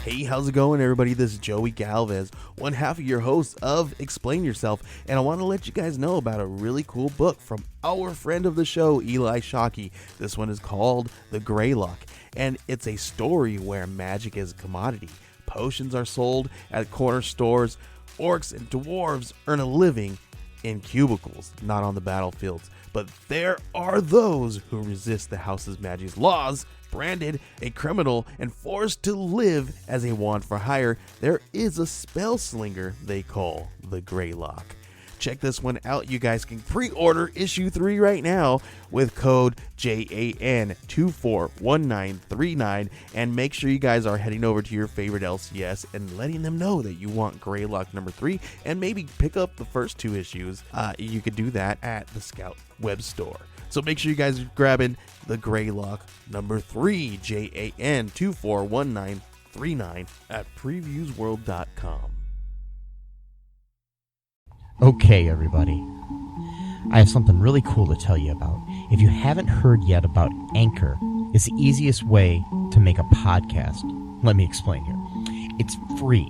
Hey, how's it going, everybody? This is Joey Galvez, one half of your host of Explain Yourself, and I want to let you guys know about a really cool book from our friend of the show, Eli Shockey. This one is called The Greylock, and it's a story where magic is a commodity. Potions are sold at corner stores. Orcs and dwarves earn a living in cubicles, not on the battlefields. But there are those who resist the house's magic's laws. Branded a criminal and forced to live as a wand for hire, there is a spell slinger they call the Greylock. Check this one out. You guys can pre-order issue 3 right now with code JAN241939, and make sure you guys are heading over to your favorite LCS and letting them know that you want Greylock number 3, and maybe pick up the first 2 issues. You could do that at the Scout web store. So make sure you guys are grabbing the Greylock number 3, JAN241939 at previewsworld.com. Okay, everybody. I have something really cool to tell you about. If you haven't heard yet about Anchor, it's the easiest way to make a podcast. Let me explain here. It's free.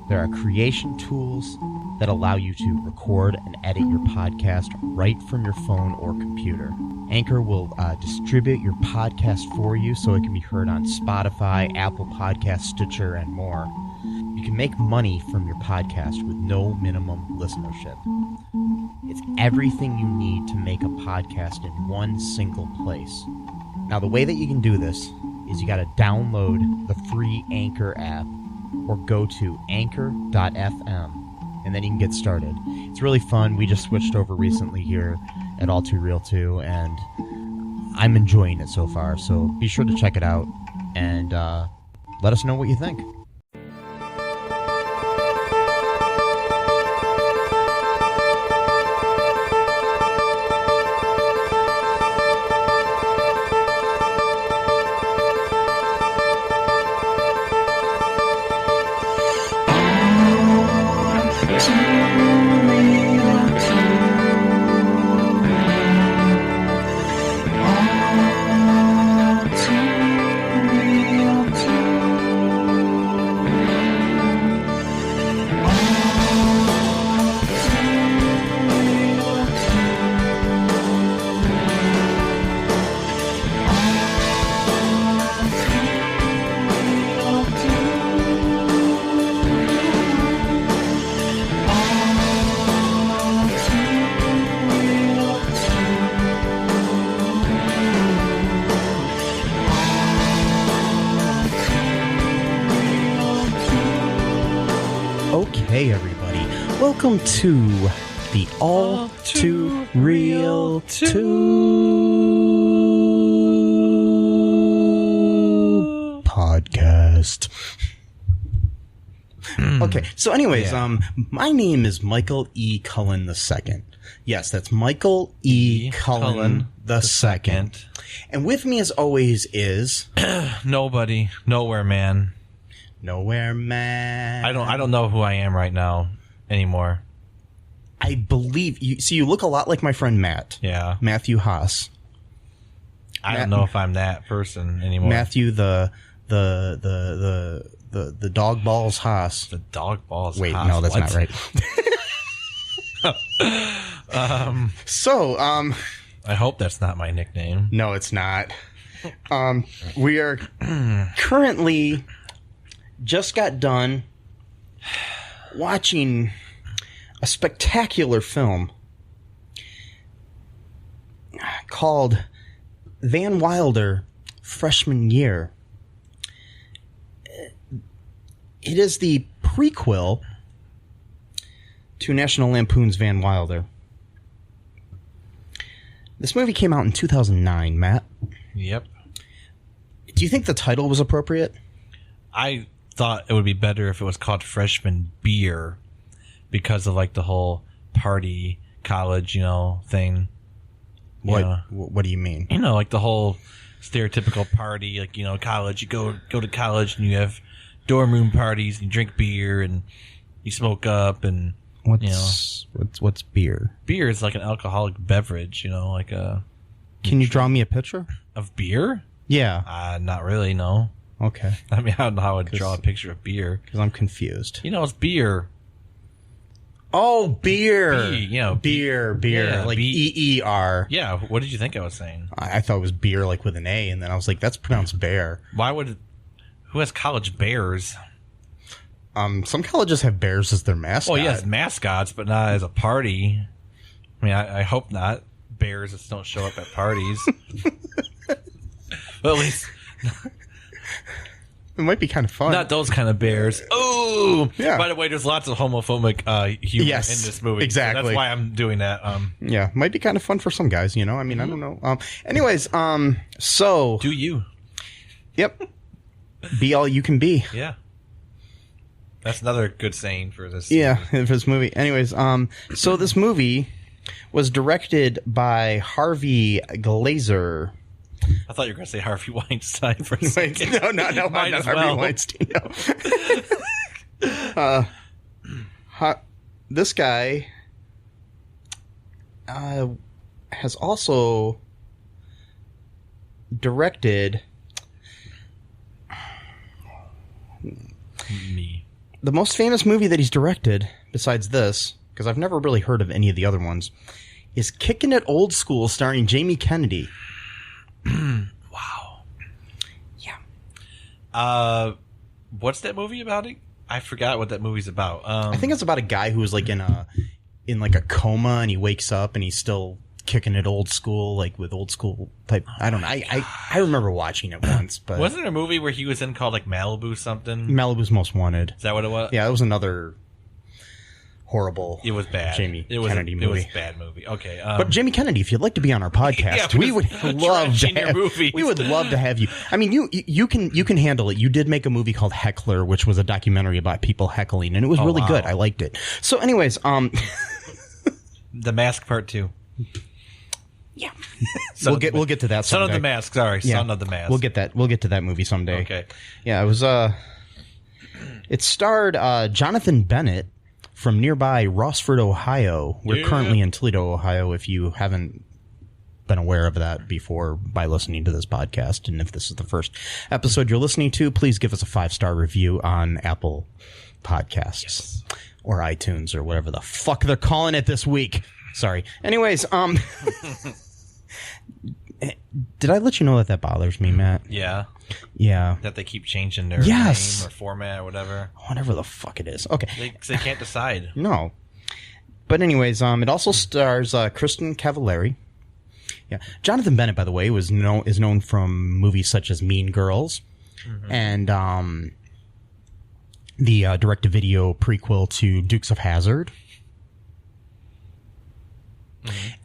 There are creation tools that allow you to record and edit your podcast right from your phone or computer. Anchor will distribute your podcast for you so it can be heard on Spotify, Apple Podcasts, Stitcher, and more. You can make money from your podcast with no minimum listenership. It's everything you need to make a podcast in one single place. Now, the way that you can do this is you got to download the free Anchor app or go to anchor.fm. and then you can get started. It's really fun. We just switched over recently here at All Too Real 2, and I'm enjoying it so far. So be sure to check it out and let us know what you think. Hey everybody, welcome to the All Too Real 2 podcast. Okay, so anyways, my name is Michael E. Cullen II. Yes, that's Michael E. Cullen II. And with me as always is... Nobody, nowhere man. Nowhere man. I don't know who I am right now anymore. I believe you. See, you look a lot like my friend Matt. Yeah, Matthew Haas. I don't know if I'm that person anymore. Matthew the dog balls Haas. The dog balls. Wait, Haas. no, that's not right. I hope that's not my nickname. No, it's not. We are currently just got done watching a spectacular film called Van Wilder Freshman Year. It is the prequel to National Lampoon's Van Wilder. This movie came out in 2009, Matt. Yep. Do you think the title was appropriate? I thought it would be better if it was called Freshman Beer because of like the whole party college, thing. What do you mean? Like the whole stereotypical party, like, college. You go to college and you have dorm room parties and you drink beer and you smoke up and what's beer? Beer is like an alcoholic beverage, Can you draw me a picture of beer? Yeah. Not really, no. Okay. I mean, I don't know how I'd draw a picture of beer. Because I'm confused. You know, it's beer. Oh, beer. Beer. Yeah, like EER. Yeah, what did you think I was saying? I thought it was beer, like with an A, and then I was like, that's pronounced bear. Who has college bears? Some colleges have bears as their mascot. Well, yes, mascots, but not as a party. I mean, I hope not. Bears just don't show up at parties. Well, at least... It might be kind of fun. Not those kind of bears. Oh, yeah. By the way, there's lots of homophobic humor in this movie. Exactly. So that's why I'm doing that. Yeah, might be kind of fun for some guys. You know, I mean, I don't know. Anyways, so do you? Yep. Be all you can be. Yeah. That's another good saying for this. Yeah, for this movie. Anyways, so this movie was directed by Harvey Glazer. I thought you were going to say Harvey Weinstein for a second. No, not Harvey Weinstein. No. This guy has also directed Me. The most famous movie that he's directed, besides this, because I've never really heard of any of the other ones, is Kickin' It Old School, starring Jamie Kennedy. Wow. Yeah. What's that movie about? I forgot what that movie's about. I think it's about a guy who was like in a coma, and he wakes up and he's still kicking it old school, like with old school type. I don't know. I remember watching it once, but wasn't there a movie where he was in called like Malibu something? Malibu's Most Wanted. Is that what it was? Yeah, it was another horrible. It was bad. Jamie Kennedy movie. It was a bad movie. Okay, but Jamie Kennedy, if you'd like to be on our podcast, we would love to have. We would love to have you. I mean, you can handle it. You did make a movie called Heckler, which was a documentary about people heckling, and it was really good. I liked it. So, anyways, The Mask Part 2. Yeah, we'll get to that. Son of the Mask. Sorry, yeah. Son of the Mask. We'll get to that movie someday. Okay. Yeah, it was. It starred Jonathan Bennett from nearby Rossford, Ohio. We're currently in Toledo, Ohio. If you haven't been aware of that before by listening to this podcast, and if this is the first episode you're listening to, please give us a 5-star review on Apple Podcasts or iTunes or whatever the fuck they're calling it this week. Sorry. Anyways, did I let you know that bothers me, Matt? Yeah. Yeah. That they keep changing their name or format or whatever. Whatever the fuck it is. Okay. They can't decide. No. But anyways, it also stars Kristen Cavallari. Yeah. Jonathan Bennett, by the way, is known from movies such as Mean Girls and the direct-to-video prequel to Dukes of Hazzard.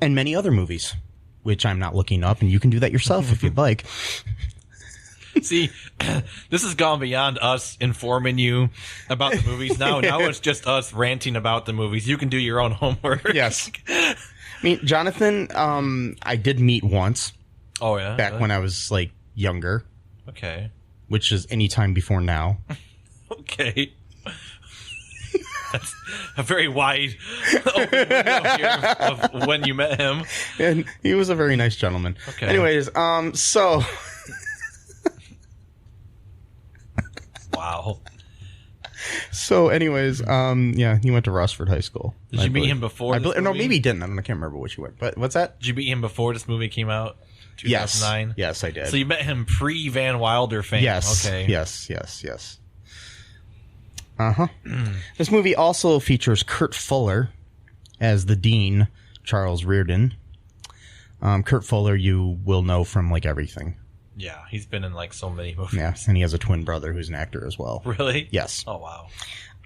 And many other movies, which I'm not looking up, and you can do that yourself if you'd like. See, this has gone beyond us informing you about the movies. Now it's just us ranting about the movies. You can do your own homework. Yes. I mean, Jonathan, I did meet once. Oh, yeah? Back when I was, like, younger. Okay. Which is any time before now. Okay. That's a very wide open window here of when you met him. And he was a very nice gentleman. Okay. Anyways, so... Wow. So, anyways, yeah, he went to Rossford High School. Did you meet him before this movie? No, maybe he didn't. I can't remember which you went. But what's that? Did you meet him before this movie came out? 2009? Yes, I did. So you met him pre-Van Wilder fame. Yes. Okay. Yes. Uh-huh. This movie also features Kurt Fuller as the Dean, Charles Reardon. Kurt Fuller you will know from, like, everything. Yeah, he's been in, like, so many movies. Yeah, and he has a twin brother who's an actor as well. Really? Yes. Oh, wow.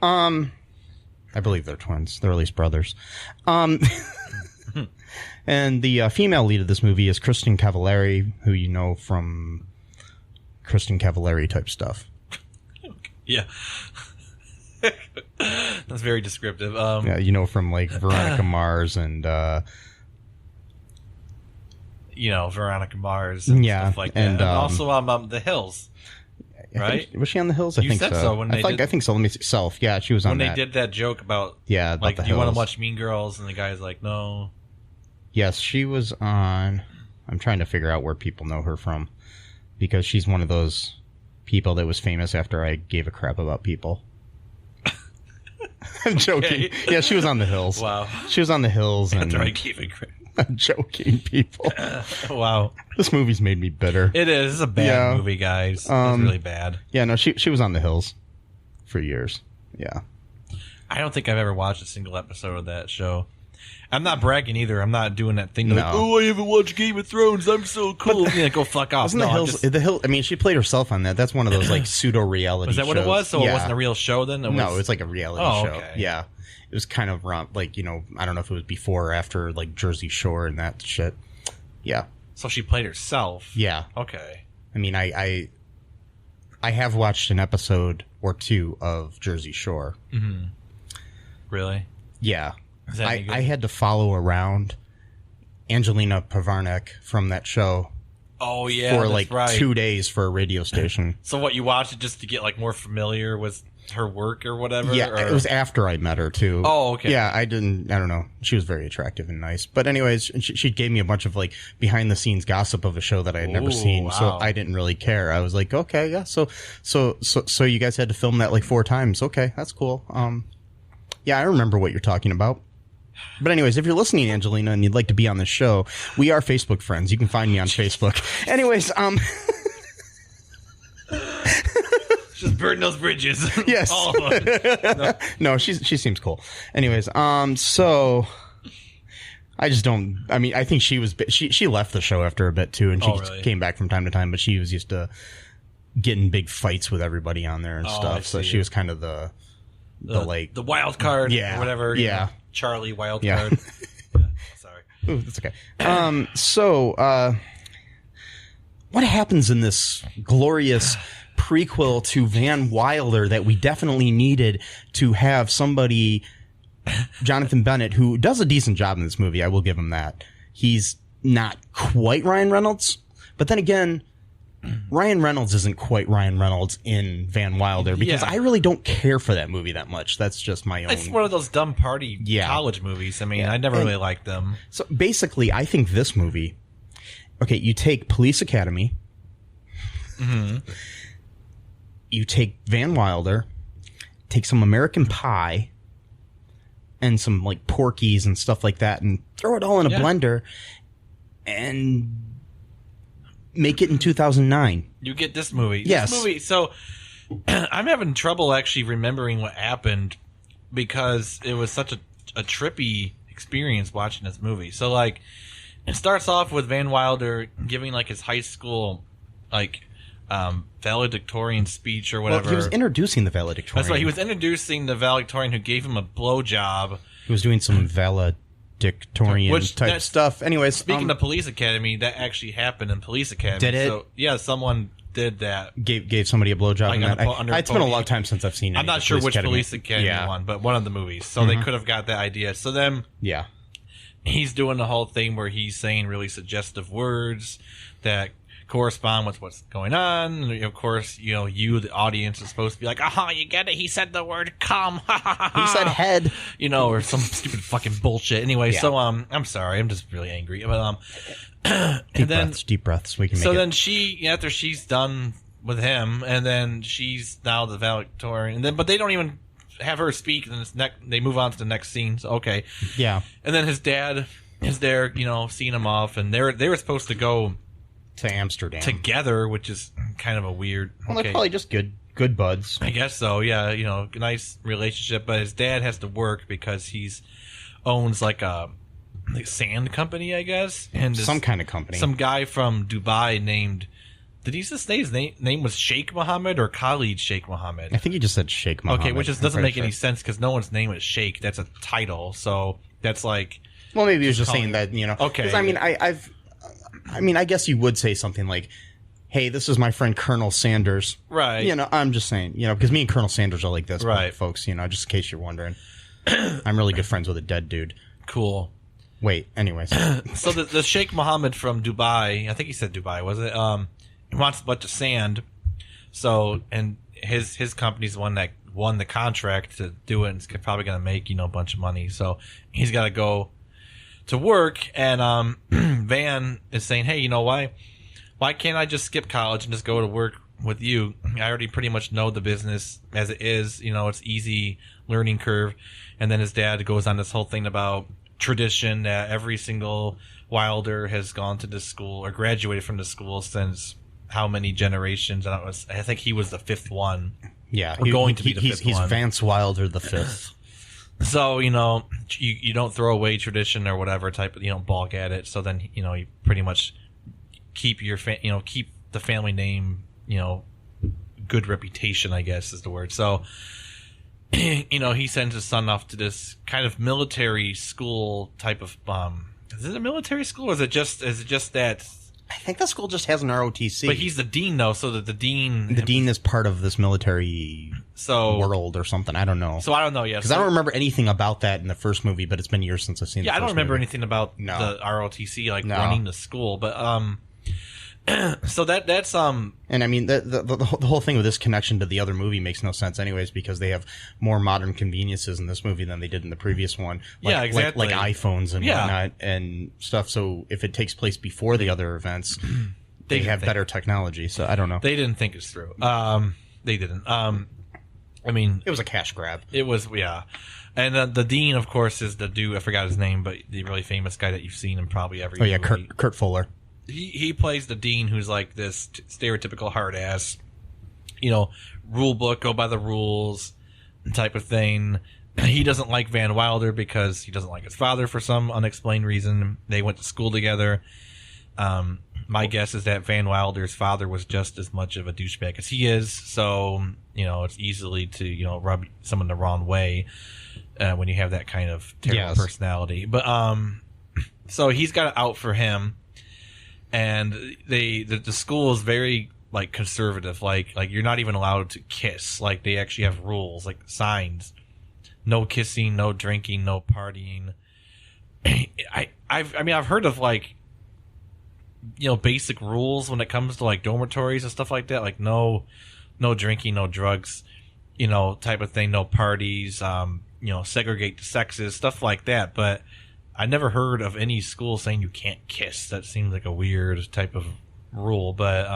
I believe they're twins. They're at least brothers. And the female lead of this movie is Kristen Cavallari, who you know from Kristen Cavallari type stuff. Yeah. That's very descriptive. Yeah, you know from, like, Veronica Mars and Veronica Mars and stuff like that. And also The Hills. Right? Was she on The Hills? I think said so. so when I think so. Let me see. Self. Yeah, she was on that. When they did that joke about, about like, The do you want to Hills. watch Mean Girls? And the guy's like, no. Yes, she was on... I'm trying to figure out where people know her from. Because she's one of those people that was famous after I gave a crap about people. I'm joking. Okay. Yeah, she was on The Hills. Wow. She was on The Hills. After And I gave a crap. I'm joking, people. Wow. This movie's made me bitter. It is. It's a bad movie, guys. It's really bad. Yeah, no, she was on The Hills for years. Yeah. I don't think I've ever watched a single episode of that show. I'm not bragging either. I'm not doing that thing like, oh, I haven't watched Game of Thrones. I'm so cool. Yeah, go fuck off. Wasn't The Hills? I mean, she played herself on that. That's one of those like pseudo reality. Was that what it shows. was? So yeah. it wasn't a real show then? No, it's like a reality show. Okay. Yeah, it was kind of like I don't know if it was before or after like Jersey Shore and that shit. Yeah. So she played herself. Yeah. Okay. I mean, I have watched an episode or two of Jersey Shore. Mm-hmm. Really? Yeah. Is that any good? I had to follow around Angelina Pavarnik from that show. Oh yeah, for that's like right. 2 days for a radio station. So what, you watched it just to get like more familiar with her work or whatever? Yeah, or? it was after I met her too. Oh, okay. Yeah, I don't know. She was very attractive and nice. But anyways, she gave me a bunch of like behind the scenes gossip of a show that I had never seen. Wow. So I didn't really care. I was like, okay, yeah. So you guys had to film that like 4 times. Okay, that's cool. Yeah, I remember what you're talking about. But anyways, if you're listening, Angelina, and you'd like to be on this show, we are Facebook friends. You can find me on Facebook. Anyways, just burn those bridges. Yes. All of them. No, she seems cool. Anyways, so I just don't. I mean, I think she left the show after a bit too, and she really? came back from time to time. But she was used to getting big fights with everybody on there and stuff. So she was kind of the wild card, Yeah. or whatever. Yeah. Charlie wild Yeah. card. Yeah, sorry. Ooh, that's okay. So what happens in this glorious prequel to Van Wilder that we definitely needed to have somebody, Jonathan Bennett, who does a decent job in this movie. I will give him that. He's not quite Ryan Reynolds, but then again, Ryan Reynolds isn't quite Ryan Reynolds in Van Wilder because I really don't care for that movie that much. That's just my own. It's one of those dumb party college movies. I mean, I never really liked them. So basically, I think this movie, okay, you take Police Academy, you take Van Wilder, take some American Pie, and some like Porky's and stuff like that, and throw it all in a blender, and make it in 2009. You get this movie. Yes. This movie. So I'm having trouble actually remembering what happened because it was such a trippy experience watching this movie. So like, it starts off with Van Wilder giving like his high school like valedictorian speech or whatever. Well, he was introducing the valedictorian. That's right. He was introducing the valedictorian who gave him a blowjob. He was doing some valedictorian type stuff. Anyways, speaking of Police Academy, that actually happened in Police Academy. Did it? So, yeah, someone did that. Gave somebody a blowjob. Like it's been a long time since I've seen it. I'm not sure which Police Academy one, but one of the movies. So they could have got that idea. So then he's doing the whole thing where he's saying really suggestive words that correspond with what's going on. And of course, you, the audience, is supposed to be like, aha, you get it. He said the word come. He said head. Or some stupid fucking bullshit. Anyway, so I'm sorry. I'm just really angry. But deep breaths. We can make so it. then she, after she's done with him, and then she's now the valedictorian, but they don't even have her speak. And they move on to the next scene. So, okay. Yeah. And then his dad is there, seeing him off, and they were supposed to go to Amsterdam together, which is kind of a weird. Well, they're probably just good buds. I guess so. Yeah, nice relationship. But his dad has to work because he's owns like a sand company, I guess, and some kind of company. Some guy from Dubai named. Did he just say his name was Sheikh Mohammed or Khalid Sheikh Mohammed? I think he just said Sheikh Mohammed. Okay, which just doesn't make any sense because no one's name is Sheikh. That's a title, so that's like. Well, maybe he was just saying that Okay. Because I mean, I guess you would say something like, "Hey, this is my friend Colonel Sanders." Right. I'm just saying, because me and Colonel Sanders are like this, right, folks. Just in case you're wondering, I'm really good friends with a dead dude. Cool. Wait. Anyways, so the Sheikh Mohammed from Dubai, I think he said Dubai, was it? He wants a bunch of sand. So, and his company's the one that won the contract to do it, and it's probably going to make a bunch of money. So he's got to go to work, and Van is saying, hey, why can't I just skip college and just go to work with you, I already pretty much know the business as it is. You know, it's easy learning curve. And then his dad goes on this whole thing about tradition that every single Wilder has gone to this school or graduated from the school since how many generations? I think he was the fifth one. Yeah, or going to be the fifth one. He's Vance Wilder the fifth. So, you know, you don't throw away tradition or whatever type of, you know, balk at it. So then, you know, you pretty much keep keep the family name, you know, good reputation, I guess is the word. So, you know, he sends his son off to this kind of military school type of, is it a military school or is it just that? I think the school just has an ROTC. But he's the dean, though, so that the dean is part of this military world or something. I don't know. So I don't know, yeah. Because I don't remember anything about that in the first movie, but it's been years since I've seen the first movie. Yeah, I don't remember anything about the ROTC, running the school. But, so that's and I mean the whole thing with this connection to the other movie makes no sense anyways, because they have more modern conveniences in this movie than they did in the previous one. Yeah, exactly. Like iPhones and whatnot and stuff. So if it takes place before the other events, they have better technology. So I don't know. They didn't think it through. They didn't. I mean, it was a cash grab. It was, yeah. And the dean, of course, is the dude. I forgot his name, but the really famous guy that you've seen in probably every. Oh yeah, movie. Kurt Fuller. He plays the dean, who's like this stereotypical hard ass, you know, rule book, go by the rules type of thing. He doesn't like Van Wilder because he doesn't like his father for some unexplained reason. They went to school together. My guess is that Van Wilder's father was just as much of a douchebag as he is. So, you know, it's easily to, you know, rub someone the wrong way when you have that kind of terrible personality. But so he's got it out for him. And the school is very like conservative, like you're not even allowed to kiss. Like they actually have rules, like signs: no kissing, no drinking, no partying. I've heard of like, you know, basic rules when it comes to like dormitories and stuff like that, like no drinking, no drugs, you know, type of thing, no parties, you know, segregate the sexes, stuff like that, but I never heard of any school saying you can't kiss. That seems like a weird type of rule, but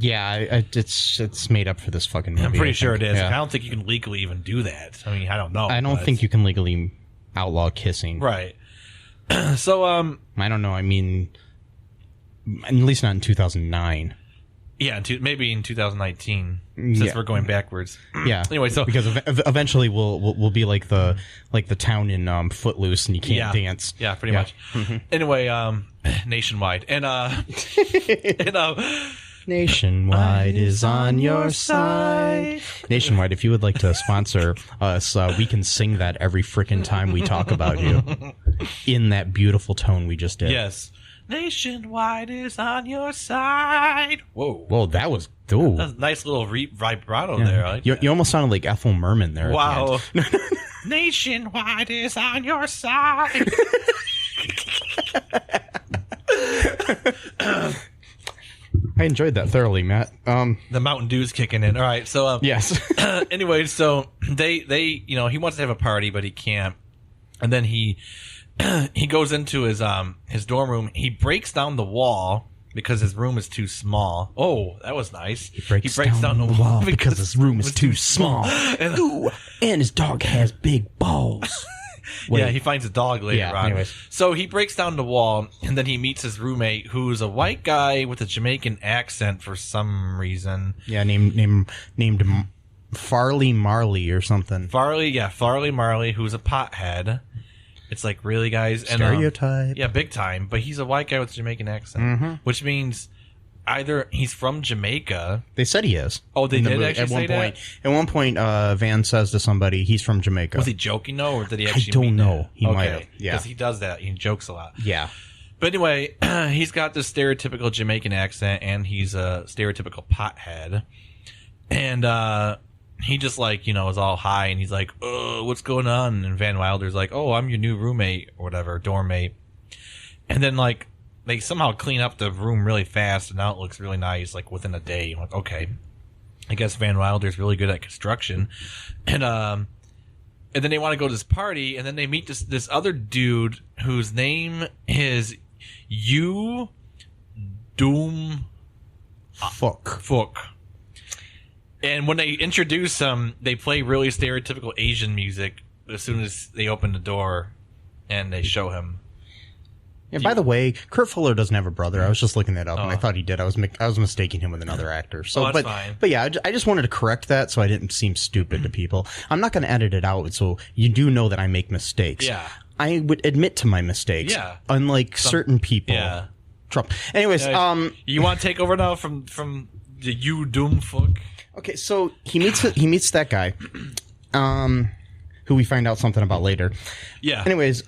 yeah, it's made up for this fucking movie. I'm pretty sure it is. Yeah. I don't think you can legally even do that. I mean, I don't know. I don't think you can legally outlaw kissing. Right. So I don't know. I mean, at least not in 2009. Yeah, maybe in 2019, since we're going backwards. Yeah. Anyway, so because eventually we'll be like the town in Footloose, and you can't dance. Yeah, pretty much. Mm-hmm. Anyway, nationwide and Nationwide is on your side. Nationwide, if you would like to sponsor us, we can sing that every frickin' time we talk about you in that beautiful tone we just did. Yes. Nationwide is on your side. Whoa, that was that's a nice little vibrato there. I like you almost sounded like Ethel Merman there. Wow. Nationwide is on your side. I enjoyed that thoroughly, Matt. The Mountain Dew's kicking in. All right, so yes. Anyway, so they you know, he wants to have a party, but he can't, and then he goes into his dorm room. He breaks down the wall because his room is too small. Oh, that was nice. He breaks down the wall because his room is too small. And his dog has big balls. Yeah, he finds a dog later on. Anyways. So he breaks down the wall, and then he meets his roommate, who's a white guy with a Jamaican accent for some reason. Yeah, named Farley Marley or something. Farley Marley, who's a pothead. It's like, really, guys? And, Stereotype. Yeah, big time. But he's a white guy with a Jamaican accent, which means either he's from Jamaica. They said he is. Oh, they did actually say that? At one point, Van says to somebody, he's from Jamaica. Was he joking, though, or did he actually I don't know. He might have. Yeah. Because he does that. He jokes a lot. Yeah. But anyway, he's got this stereotypical Jamaican accent, and he's a stereotypical pothead. And he just, like, you know, is all high, and he's like, oh, what's going on? And Van Wilder's like, oh, I'm your new roommate, or whatever, dorm mate. And then, like, they somehow clean up the room really fast, and now it looks really nice, like, within a day. I'm like, okay. I guess Van Wilder's really good at construction. And then they want to go to this party, and then they meet this other dude whose name is Doom Fuck. And when they introduce him, they play really stereotypical Asian music as soon as they open the door and they show him. Yeah, by the way, Kurt Fuller doesn't have a brother. I was just looking that up, and I thought he did. I was mistaking him with another actor. So, that's fine. But yeah, I just wanted to correct that so I didn't seem stupid to people. I'm not going to edit it out, so you do know that I make mistakes. Yeah. I would admit to my mistakes. Yeah. Unlike certain people. Yeah. Trump. Anyways, you want to take over now from the you doom fuck? Okay, so he meets that guy, who we find out something about later. Yeah. Anyways,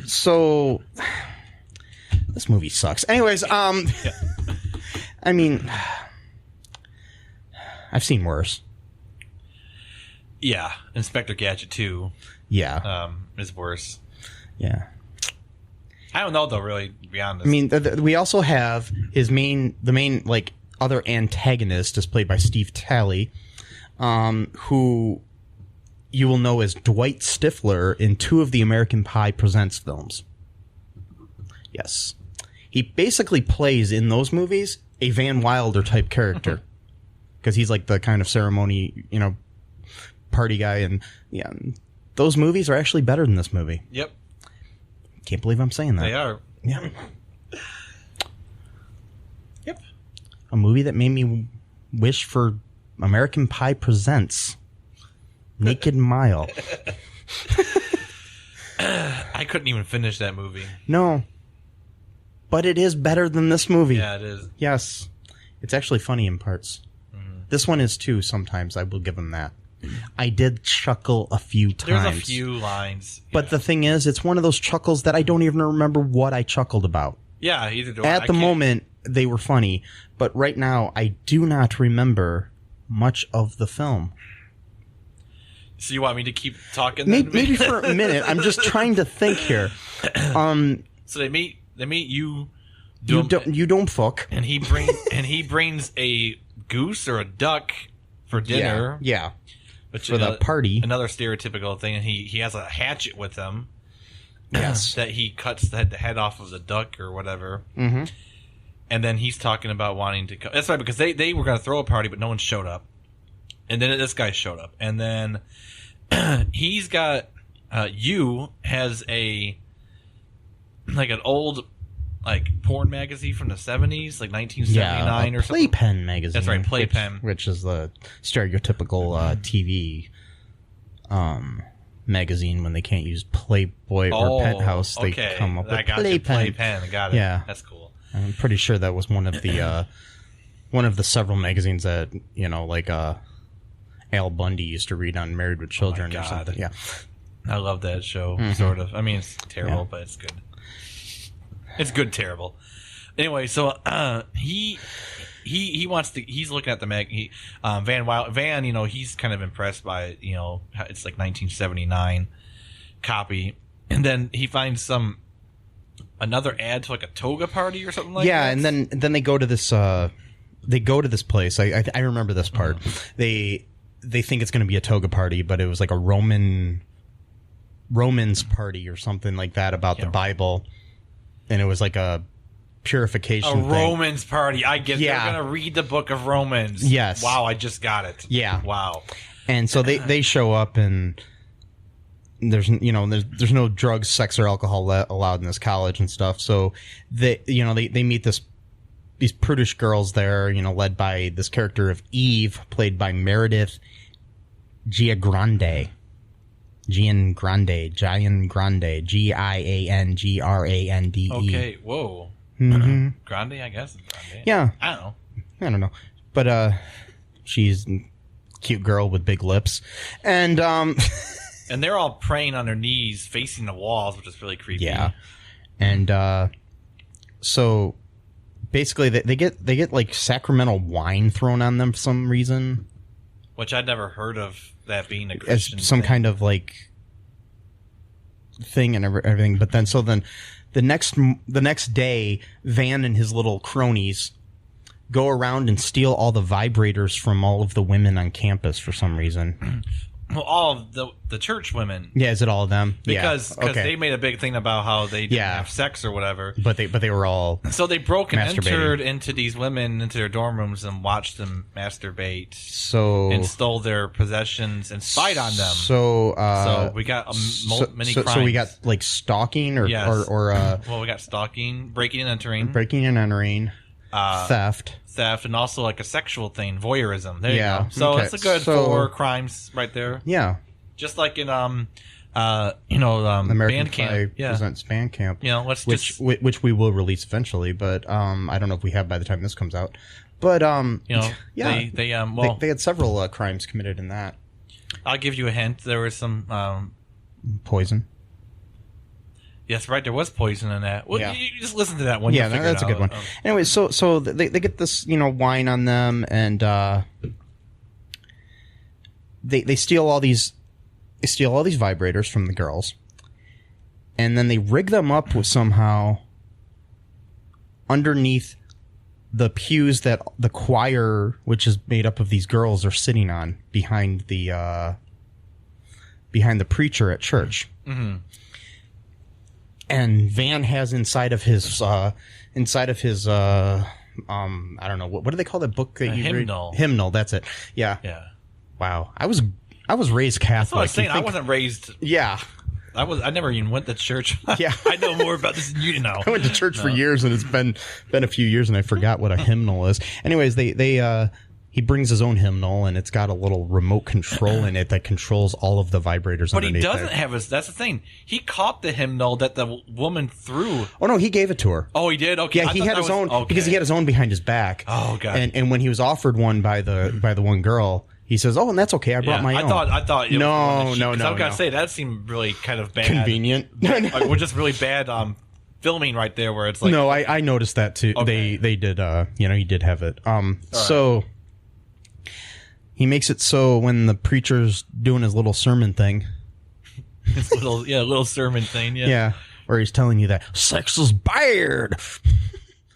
so this movie sucks. Anyways, I mean, I've seen worse. Yeah, Inspector Gadget 2. Yeah. Is worse. Yeah. I don't know though, really, to be honest. I mean, we also have the main like other antagonist is played by Steve Talley, who you will know as Dwight Stifler in 2 of the American Pie Presents films. Yes. He basically plays in those movies a Van Wilder type character. Because he's like the kind of ceremony, party guy. And yeah, those movies are actually better than this movie. Yep. Can't believe I'm saying that. They are. Yeah. Yep. A movie that made me wish for American Pie Presents Naked Mile. I couldn't even finish that movie. No. But it is better than this movie. Yeah, it is. Yes. It's actually funny in parts. Mm-hmm. This one is too, sometimes. I will give them that. I did chuckle a few times. There's a few lines. Yeah. But the thing is, it's one of those chuckles that I don't even remember what I chuckled about. Yeah, either do I. At the moment, they were funny. But right now, I do not remember much of the film. So you want me to keep talking? Maybe for a minute. I'm just trying to think here. So they meet you. You don't fuck. And he brings a goose or a duck for dinner. Yeah. Which for the party. Another stereotypical thing. And he has a hatchet with him. Yes. That he cuts the head off of the duck or whatever. Mm-hmm. And then he's talking about wanting to. That's right, because they were going to throw a party, but no one showed up. And then this guy showed up, and then he's got has an old porn magazine from the 70s, like 1979 or something. Playpen magazine. That's right, Playpen, which is the stereotypical TV magazine when they can't use Playboy or Penthouse. They come up with Playpen. Got it. Yeah, that's cool. I'm pretty sure that was one of the several magazines that Al Bundy used to read on Married with Children or something. Yeah, I love that show. Mm-hmm. Sort of. I mean, it's terrible, but it's good. It's good, terrible. Anyway, so he wants to. He's looking at the mag. Van, he's kind of impressed by it's like 1979 copy, and then he finds another ad to like a toga party or something like that. Yeah, and then they go to this. They go to this place. I remember this part. Mm-hmm. They think it's going to be a toga party, but it was like a Romans party or something like that about the Bible, and it was like a purification thing. Romans party. I guess they're going to read the book of Romans. Yes. Wow, I just got it. Yeah. Wow. And so they show up, and there's no drugs, sex, or alcohol allowed in this college and stuff. So they meet these prudish girls there, led by this character of Eve, played by Meredith Giangrande, Giangrande, Giangrande. Okay, whoa. Mm-hmm. Grande, I guess. Grande. Yeah. I don't know. But she's a cute girl with big lips. And and they're all praying on their knees facing the walls, which is really creepy. Yeah. And so basically they get like sacramental wine thrown on them for some reason. Which I'd never heard of that being a Christian as some thing. kind of like thing and everything. But then the next day, Van and his little cronies go around and steal all the vibrators from all of the women on campus for some reason. Well, all of the church women. Yeah, is it all of them? Because okay. they made a big thing about how they didn't have sex or whatever. But they were all so they broke and entered into these women into their dorm rooms and watched them masturbate. And stole their possessions and spied on them. So we got many crimes. So we got like stalking or well, we got stalking, breaking and entering, theft, and also like a sexual thing, voyeurism. There you go. So it's a good 4 crimes right there. Yeah, just like in American Bandcamp presents Bandcamp. You know, which we will release eventually, but I don't know if we have by the time this comes out. But they had several crimes committed in that. I'll give you a hint. There was some poison. Yes, right. There was poison in that. Well, you just listen to that one. Yeah, that's a good one. Anyway, so they get this wine on them, and they steal all these vibrators from the girls, and then they rig them up with somehow underneath the pews that the choir, which is made up of these girls, are sitting on behind the preacher at church. Mm-hmm. And Van has inside of his I don't know, what do they call that book that you hymnal. Read? Hymnal, that's it. Yeah. Wow. I was raised Catholic. That's what I was saying. I wasn't raised. Yeah. I never even went to church. Yeah. I know more about this than you know. I went to church for years, and it's been a few years, and I forgot what a hymnal is. Anyways, he brings his own hymnal, and it's got a little remote control in it that controls all of the vibrators underneath. But he doesn't have his. That's the thing. He caught the hymnal that the woman threw. Oh no, he gave it to her. Oh, he did. Okay, yeah, he had his own because he had his own behind his back. Oh god. And when he was offered one by the one girl, he says, "Oh, and that's okay. I brought my own." I thought. No. I was gonna say that seemed really kind of bad. Convenient. We're just really bad. Filming right there where it's like. No, I noticed that too. Okay. They did. He did have it. So. Right. He makes it so when the preacher's doing his little sermon thing. His little sermon thing, yeah. Yeah, where he's telling you that sex is bad.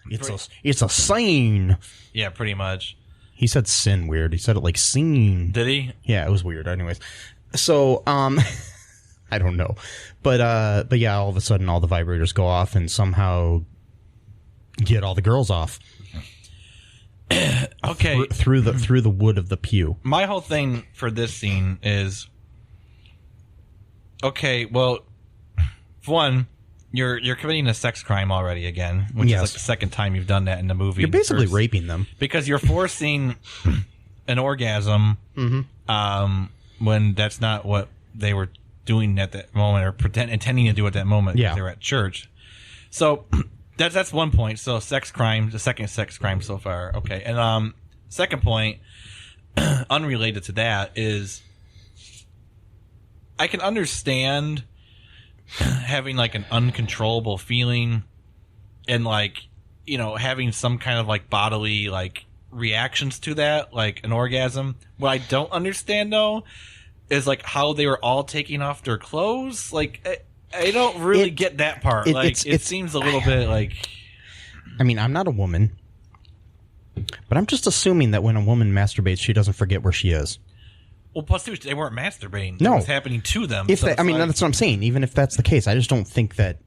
It's a sin. Yeah, pretty much. He said sin weird. He said it like scene. Did he? Yeah, it was weird. Anyways. So, I don't know. But yeah, all of a sudden all the vibrators go off and somehow get all the girls off. Okay. Through the wood of the pew. My whole thing for this scene is okay, well, one, you're committing a sex crime already again, which is like the second time you've done that in the movie. You're basically raping them. Because you're forcing an orgasm when that's not what they were doing at that moment or intending to do at that moment because they were at church. So That's one point. So sex crime, the second sex crime so far. Okay. And second point, unrelated to that, is I can understand having like an uncontrollable feeling and like, having some kind of like bodily like reactions to that, like an orgasm. What I don't understand though is like how they were all taking off their clothes. Like I don't really get that part. It seems a little bit like... I mean, I'm not a woman, but I'm just assuming that when a woman masturbates, she doesn't forget where she is. Well, plus, they weren't masturbating. No. It was happening to them. That's what I'm saying. Even if that's the case, I just don't think that...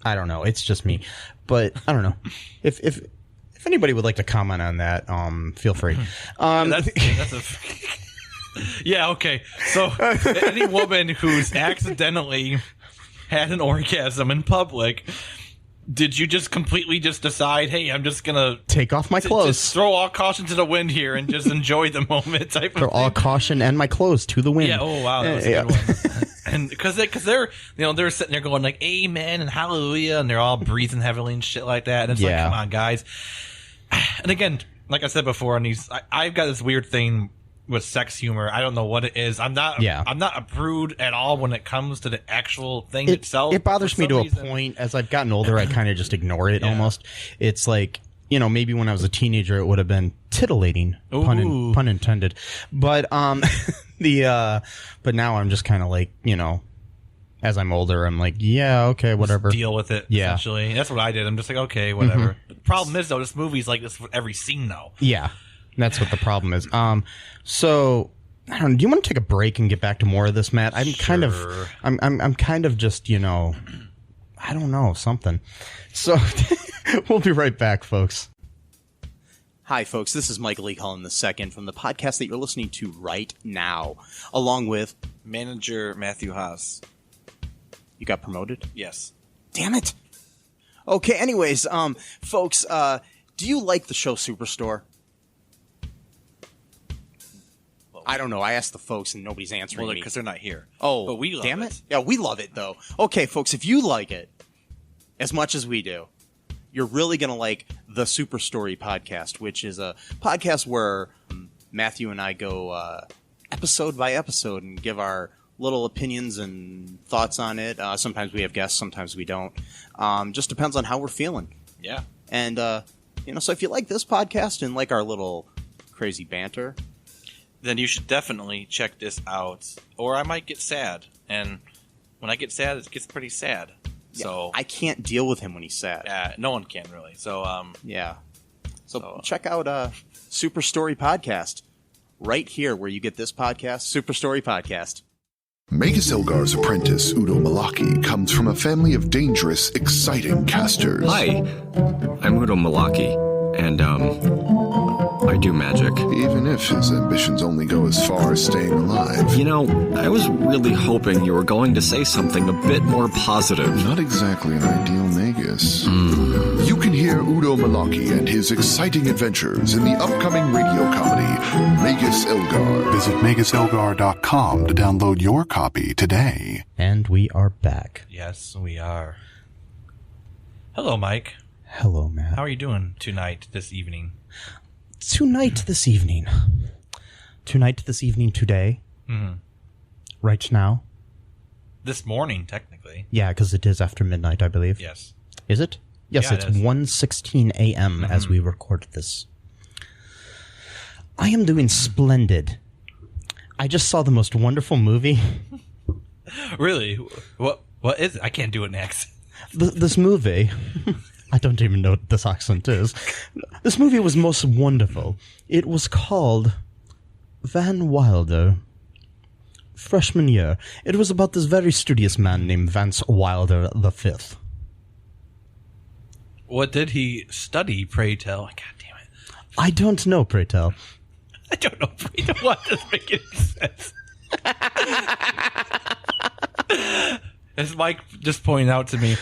I don't know. It's just me. But, I don't know. If anybody would like to comment on that, feel free. That's a... Yeah, okay. So, any woman who's accidentally... had an orgasm in public, did you just completely just decide, hey, I'm just gonna take off my clothes, just throw all caution to the wind here and just enjoy the moment type of throw all caution and my clothes to the wind? Yeah. Oh wow, that was a good one. And because they're they're sitting there going like amen and hallelujah, and they're all breathing heavily and shit like that, and it's like, come on guys. And again, like I said before, on these, I've got this weird thing with sex humor. I don't know what it is. I'm not a prude at all when it comes to the actual thing itself. It bothers me to a point. As I've gotten older, I kind of just ignore it almost. It's like, maybe when I was a teenager, it would have been titillating, pun intended. But but now I'm just kind of like, as I'm older, I'm like, yeah, okay, whatever. Just deal with it, essentially. That's what I did. I'm just like, okay, whatever. Mm-hmm. The problem is, though, this movie's like this for every scene, though. Yeah. That's what the problem is. So I don't know. Do you want to take a break and get back to more of this, Matt? I'm kind of just, I don't know, something. So we'll be right back, folks. Hi, folks. This is Michael E. Cullen II from the podcast that you're listening to right now, along with Manager Matthew Haas. You got promoted? Yes. Damn it. Okay, anyways, folks, do you like the show Superstore? I don't know. I asked the folks and nobody's answering me. Because they're not here. Oh, but we love damn it. Yeah, we love it, though. Okay, folks, if you like it as much as we do, you're really going to like the Super Story podcast, which is a podcast where Matthew and I go episode by episode and give our little opinions and thoughts on it. Sometimes we have guests, sometimes we don't. Just depends on how we're feeling. Yeah. And, so if you like this podcast and like our little crazy banter, then you should definitely check this out. Or I might get sad. And when I get sad, it gets pretty sad. yeah, So I can't deal with him when he's sad. no one can really. So Yeah. So check out Super Story Podcast right here where you get this podcast, Super Story Podcast. Magus Elgar's apprentice, Udo Malaki, comes from a family of dangerous, exciting casters. Hi, I'm Udo Malaki, and, I do magic. Even if his ambitions only go as far as staying alive. You know, I was really hoping you were going to say something a bit more positive. Not exactly an ideal Magus. You can hear Udo Malaki and his exciting adventures in the upcoming radio comedy, Magus Elgar. Visit MagusElgar.com to download your copy today. And we are back. yes, we are. Hello, Mike. Hello, Matt. How are you doing tonight, this evening? Tonight, this evening. Today. Mm-hmm. Right now. This morning, technically. Yeah, because it is after midnight, I believe. Yes. Is it? Yes, Yeah, it's it is. 1:16 a.m. as we record this. I am doing splendid. I just saw the most wonderful movie. Really? What is it? I can't do it next. This movie... I don't even know what this accent is. This movie was most wonderful. It was called Van Wilder. Freshman year. It was about this very studious man named Vance Wilder V. What did he study, pray tell? God damn it. I don't know, pray tell. I don't know. Pray tell. What doesn't make any sense? As Mike just pointed out to me,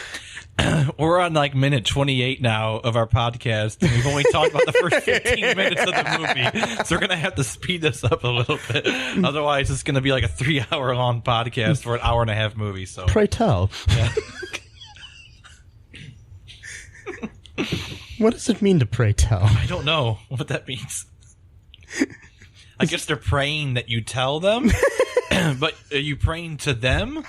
we're on like minute 28 now of our podcast, and we've only talked about the first 15 minutes of the movie, so we're going to have to speed this up a little bit. Otherwise, it's going to be like a 3-hour long podcast for an hour and a half movie. So Pray tell. yeah. What does it mean to pray tell? I don't know what that means. I guess they're praying that you tell them, but are you praying to them?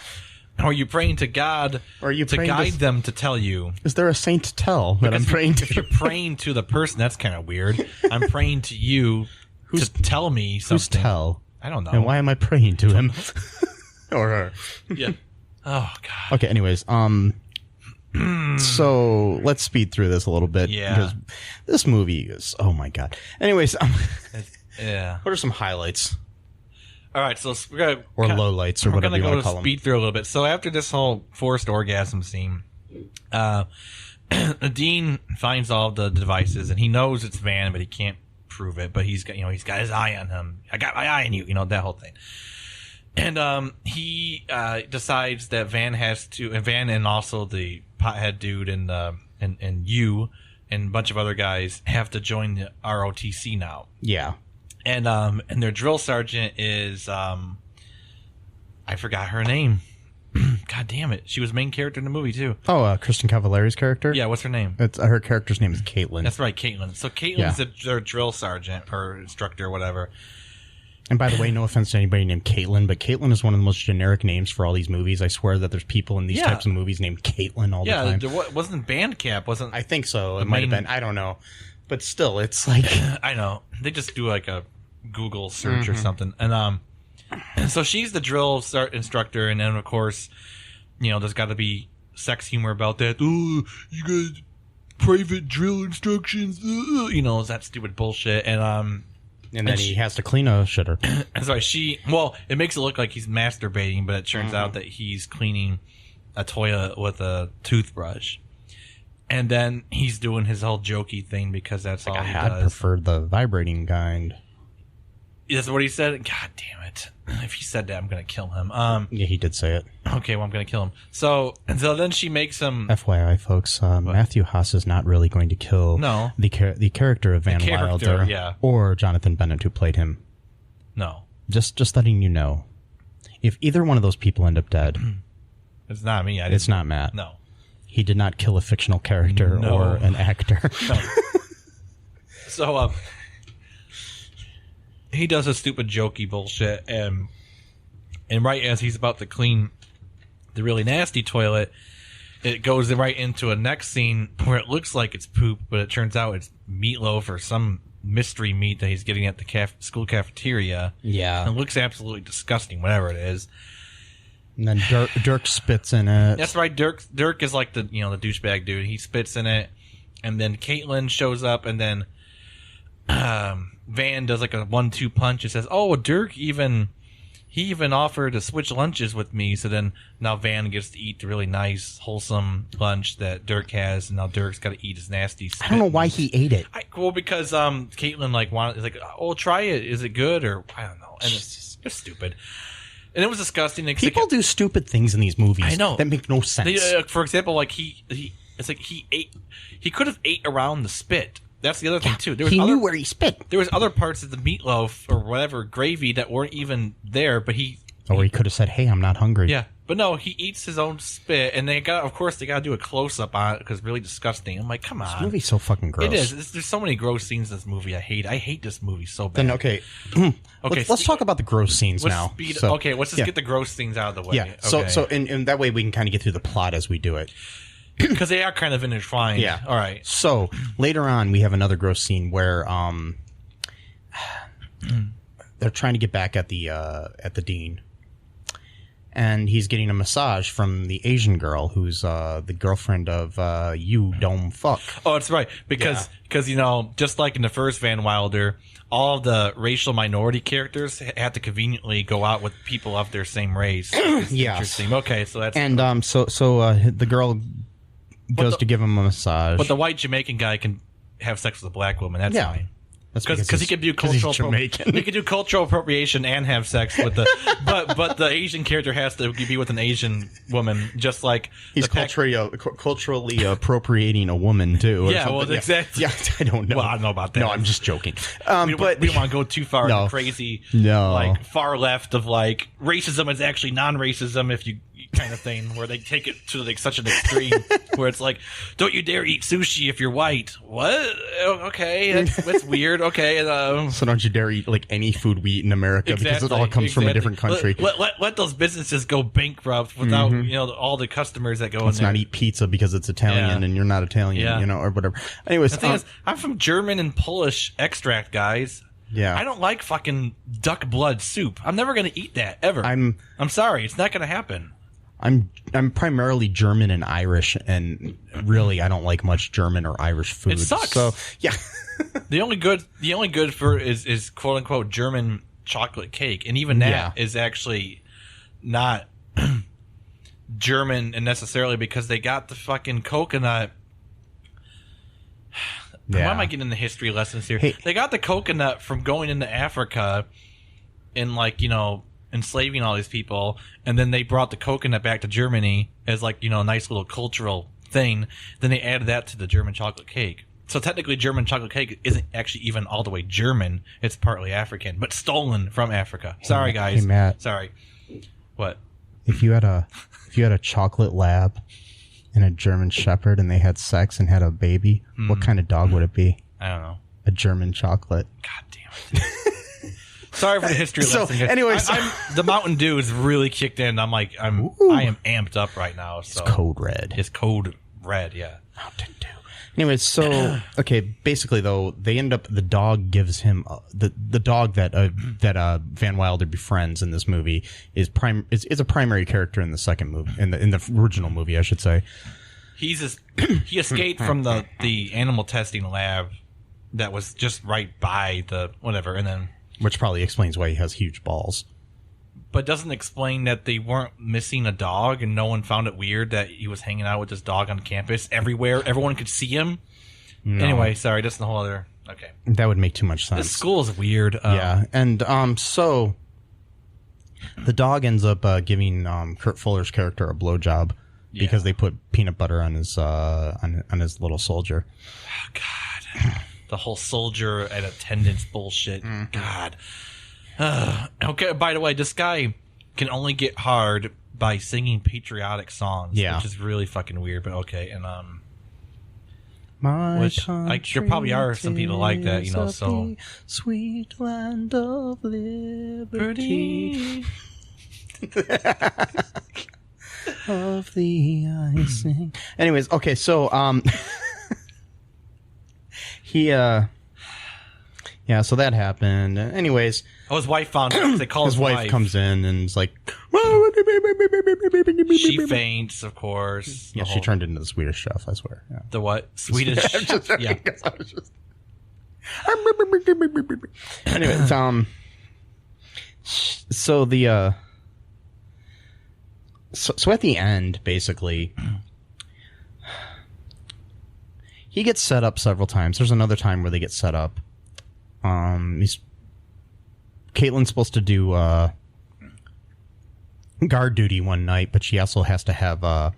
Or are you praying to God Or are you to praying guide to- them to tell you? Is there a saint tell that I'm Because praying If to? you're praying to the person, that's kind of weird. I'm praying to you to tell me something. Who's tell? I don't know. And why am I praying to him? Or her? Yeah. Oh, God. Okay, anyways, so let's speed through this a little bit. Yeah. Because this movie is, oh my God. Anyways, Yeah. what are some highlights? All right, so we're going to... Or lowlights, or whatever you want to call them. speed through a little bit. So after this whole forced orgasm scene, Dean finds all the devices, and he knows it's Van, but he can't prove it. But he's got his eye on him. I got my eye on you, that whole thing. And he decides that Van and also the pothead dude and you and a bunch of other guys have to join the ROTC now. Yeah. And their drill sergeant is I forgot her name. God damn it. She was main character in the movie too. Oh, Kristen Cavallari's character? Yeah, what's her name? It's, her character's name is Caitlin. That's right, Caitlin. So Caitlin's their drill sergeant or instructor or whatever. And by the way, no offense to anybody named Caitlin, but Caitlin is one of the most generic names for all these movies. I swear that there's people in these types of movies named Caitlin all the time. Yeah, wasn't Bandcamp, wasn't... I think so. It might have been. I don't know. But still, it's like... I know. They just do like a Google search or something. And so she's the drill instructor, and then, of course, there's got to be sex humor about that. Oh, you guys... private drill instructions. That stupid bullshit. And And then he has to clean a shitter. That's right. It makes it look like he's masturbating, but it turns out that he's cleaning a toilet with a toothbrush. And then he's doing his whole jokey thing because that's all he does. I preferred the vibrating kind. That's what he said? God damn it. If he said that, I'm going to kill him. Yeah, he did say it. Okay, well, I'm going to kill him. So then she makes him... FYI, folks, Matthew Haas is not really going to kill the character of Van Wilder or Jonathan Bennett, who played him. No. Just letting you know. If either one of those people end up dead... It's not me. It's not Matt. No. He did not kill a fictional character or an actor. No. So, he does a stupid jokey bullshit, and right as he's about to clean the really nasty toilet, it goes right into a next scene where it looks like it's poop, but it turns out it's meatloaf or some mystery meat that he's getting at the school cafeteria. Yeah. And it looks absolutely disgusting, whatever it is. And then Dirk spits in it. That's right. Dirk is like the douchebag dude. He spits in it, and then Caitlin shows up, and then Van does like a 1-2 punch and says, "Oh, Dirk even offered to switch lunches with me." So then now Van gets to eat the really nice, wholesome lunch that Dirk has, and now Dirk's got to eat his nasty spit. I don't know why he ate it. Because Caitlin is like, "Oh, try it. Is it good?" Or I don't know. And it's just stupid. And it was disgusting. People do stupid things in these movies. I know that make no sense. For example, like he could have ate around the spit. That's the other thing too. He knew where he spit. There was other parts of the meatloaf or whatever gravy that weren't even there, but he could have said, "Hey, I'm not hungry." Yeah, but no, he eats his own spit, and they got to do a close up on it because it's really disgusting. I'm like, come on, this movie's so fucking gross. It is. There's so many gross scenes in this movie. I hate this movie so bad. Then okay, let's talk about the gross scenes now. Let's just get the gross scenes out of the way. Yeah. Okay. So and that way we can kind of get through the plot as we do it. Because they are kind of intertwined. Yeah. All right. So later on, we have another gross scene where they're trying to get back at the dean, and he's getting a massage from the Asian girl who's the girlfriend of you Dome Fuck. Oh, that's right. Because just like in the first Van Wilder, all of the racial minority characters had to conveniently go out with people of their same race. Yeah. Interesting. Okay, so that's the girl goes to give him a massage. But the white Jamaican guy can have sex with a black woman. That's fine. Because he can do cultural appropriation and have sex with the but the Asian character has to be with an Asian woman, just like he's culturally appropriating a woman too. Yeah, well, exactly. Yeah, I don't know. Well, I don't know about that. No, I'm just joking. But we don't want to go too far into crazy, like far left of like racism is actually non-racism if you kind of thing, where they take it to like such an extreme where it's like, don't you dare eat sushi if you're white. What? Okay, that's weird. Okay, so don't you dare eat like any food we eat in America because it all comes from a different country. Let those businesses go bankrupt without all the customers that go in there. Let's not eat pizza because it's Italian and you're not Italian, or whatever. Anyways, the thing is, I'm from German and Polish extract, guys. Yeah, I don't like fucking duck blood soup. I'm never going to eat that ever. I'm sorry, it's not going to happen. I'm primarily German and Irish, and really I don't like much German or Irish food. It sucks. So yeah, the only good for is quote unquote German chocolate cake, and even that is actually not German and necessarily because they got the fucking coconut. Yeah. Why am I getting into history lessons here? Hey. They got the coconut from going into Africa and enslaving all these people, and then they brought the coconut back to Germany as a nice little cultural thing. Then they added that to the German chocolate cake. So technically German chocolate cake isn't actually even all the way German. It's partly African, but stolen from Africa. Sorry, guys. Hey, Matt. Sorry. What? If you had a chocolate lab and a German shepherd and they had sex and had a baby, what kind of dog would it be? I don't know. A German chocolate. God damn it. Sorry for the history lesson. Anyways, the Mountain Dew is really kicked in. I am amped up right now. So. It's code red. It's code red, yeah. Mountain Dew. Anyways, so okay, basically though, they end up the dog gives him the dog that Van Wilder befriends in this movie is a primary character in the second movie in the original movie, I should say. He escaped from the animal testing lab that was just right by the whatever, and then Which probably explains why he has huge balls. but doesn't explain that they weren't missing a dog and no one found it weird that he was hanging out with this dog on campus everywhere. Everyone could see him. No. Anyway, sorry, that's the whole other. Okay, That would make too much sense. this school is weird. Yeah, and so the dog ends up giving Kurt Fuller's character a blowjob because they put peanut butter on his little soldier. Oh, God, the whole soldier at attendance bullshit. God. Okay. By the way, this guy can only get hard by singing patriotic songs, which is really fucking weird. But okay, and there probably are some people like that, So sweet land of liberty. Of the icing. Anyways, okay, so so that happened. Anyways, his wife found out. They call his wife comes in and is like, she faints, of course. Yeah, she turned into the Swedish chef, I swear. Yeah. The what? Swedish? Yeah. Anyways, so the so at the end, basically, he gets set up several times. There's another time where they get set up. Caitlin's supposed to do guard duty one night, but she also has to have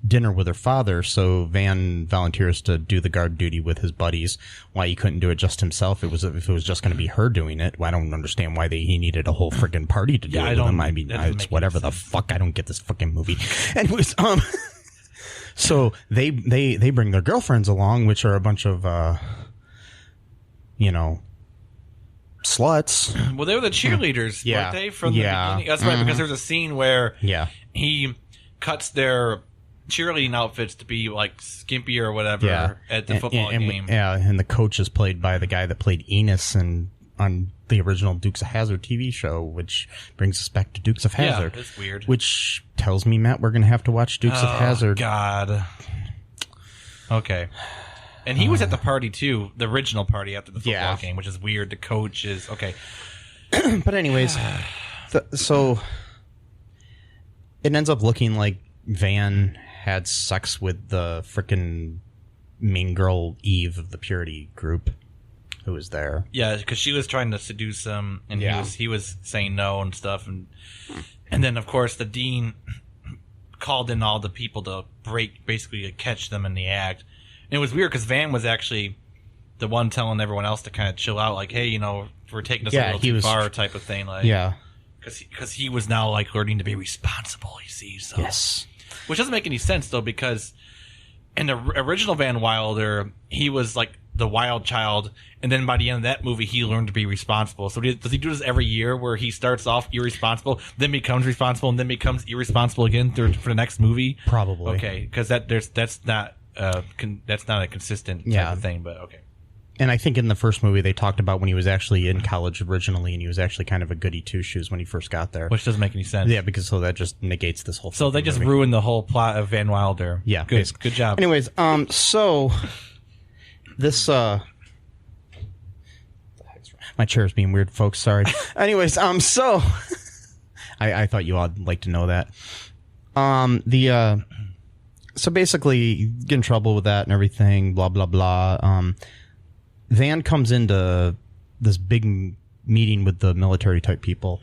dinner with her father, so Van volunteers to do the guard duty with his buddies. Why he couldn't do it just himself? If it was just going to be her doing it, well, I don't understand why he needed a whole freaking party to do it with him. I mean, it's whatever the fuck. I don't get this fucking movie. Anyways, so they bring their girlfriends along, which are a bunch of sluts. Well, they were the cheerleaders, weren't they? From the beginning. That's right, because there's a scene where he cuts their cheerleading outfits to be like skimpy or whatever at the football game. And the coach is played by the guy that played Enos on the original Dukes of Hazzard TV show, which brings us back to Dukes of Hazzard. Yeah, it's weird. Which tells me, Matt, we're going to have to watch Dukes of Hazzard. God. Okay. And he was at the party, too. The original party after the football game, which is weird. The coach is... Okay. But anyways, so it ends up looking like Van had sex with the frickin' mean girl Eve of the Purity group who was there. Yeah, because she was trying to seduce him, and he was saying no and stuff. And then, of course, the dean called in all the people to basically catch them in the act. And it was weird because Van was actually the one telling everyone else to kind of chill out, like, hey, we're taking this a little too far type of thing. Like, because he was now, like, learning to be responsible, you see. So. Yes. Which doesn't make any sense, though, because in the original Van Wilder, he was, like, the wild child, and then by the end of that movie, he learned to be responsible. So does he do this every year, where he starts off irresponsible, then becomes responsible, and then becomes irresponsible again for the next movie? Probably. Okay, because that's not a consistent type of thing, but okay. And I think in the first movie they talked about when he was actually in college originally, and he was actually kind of a goody two-shoes when he first got there. Which doesn't make any sense. Yeah, because that just negates this whole. So they just ruined the whole plot of Van Wilder. Yeah, good job. Anyways, so this my chair's being weird, folks. Sorry. Anyways, so I thought you all would like to know that. So basically, you get in trouble with that and everything, blah, blah, blah. Van comes into this big meeting with the military type people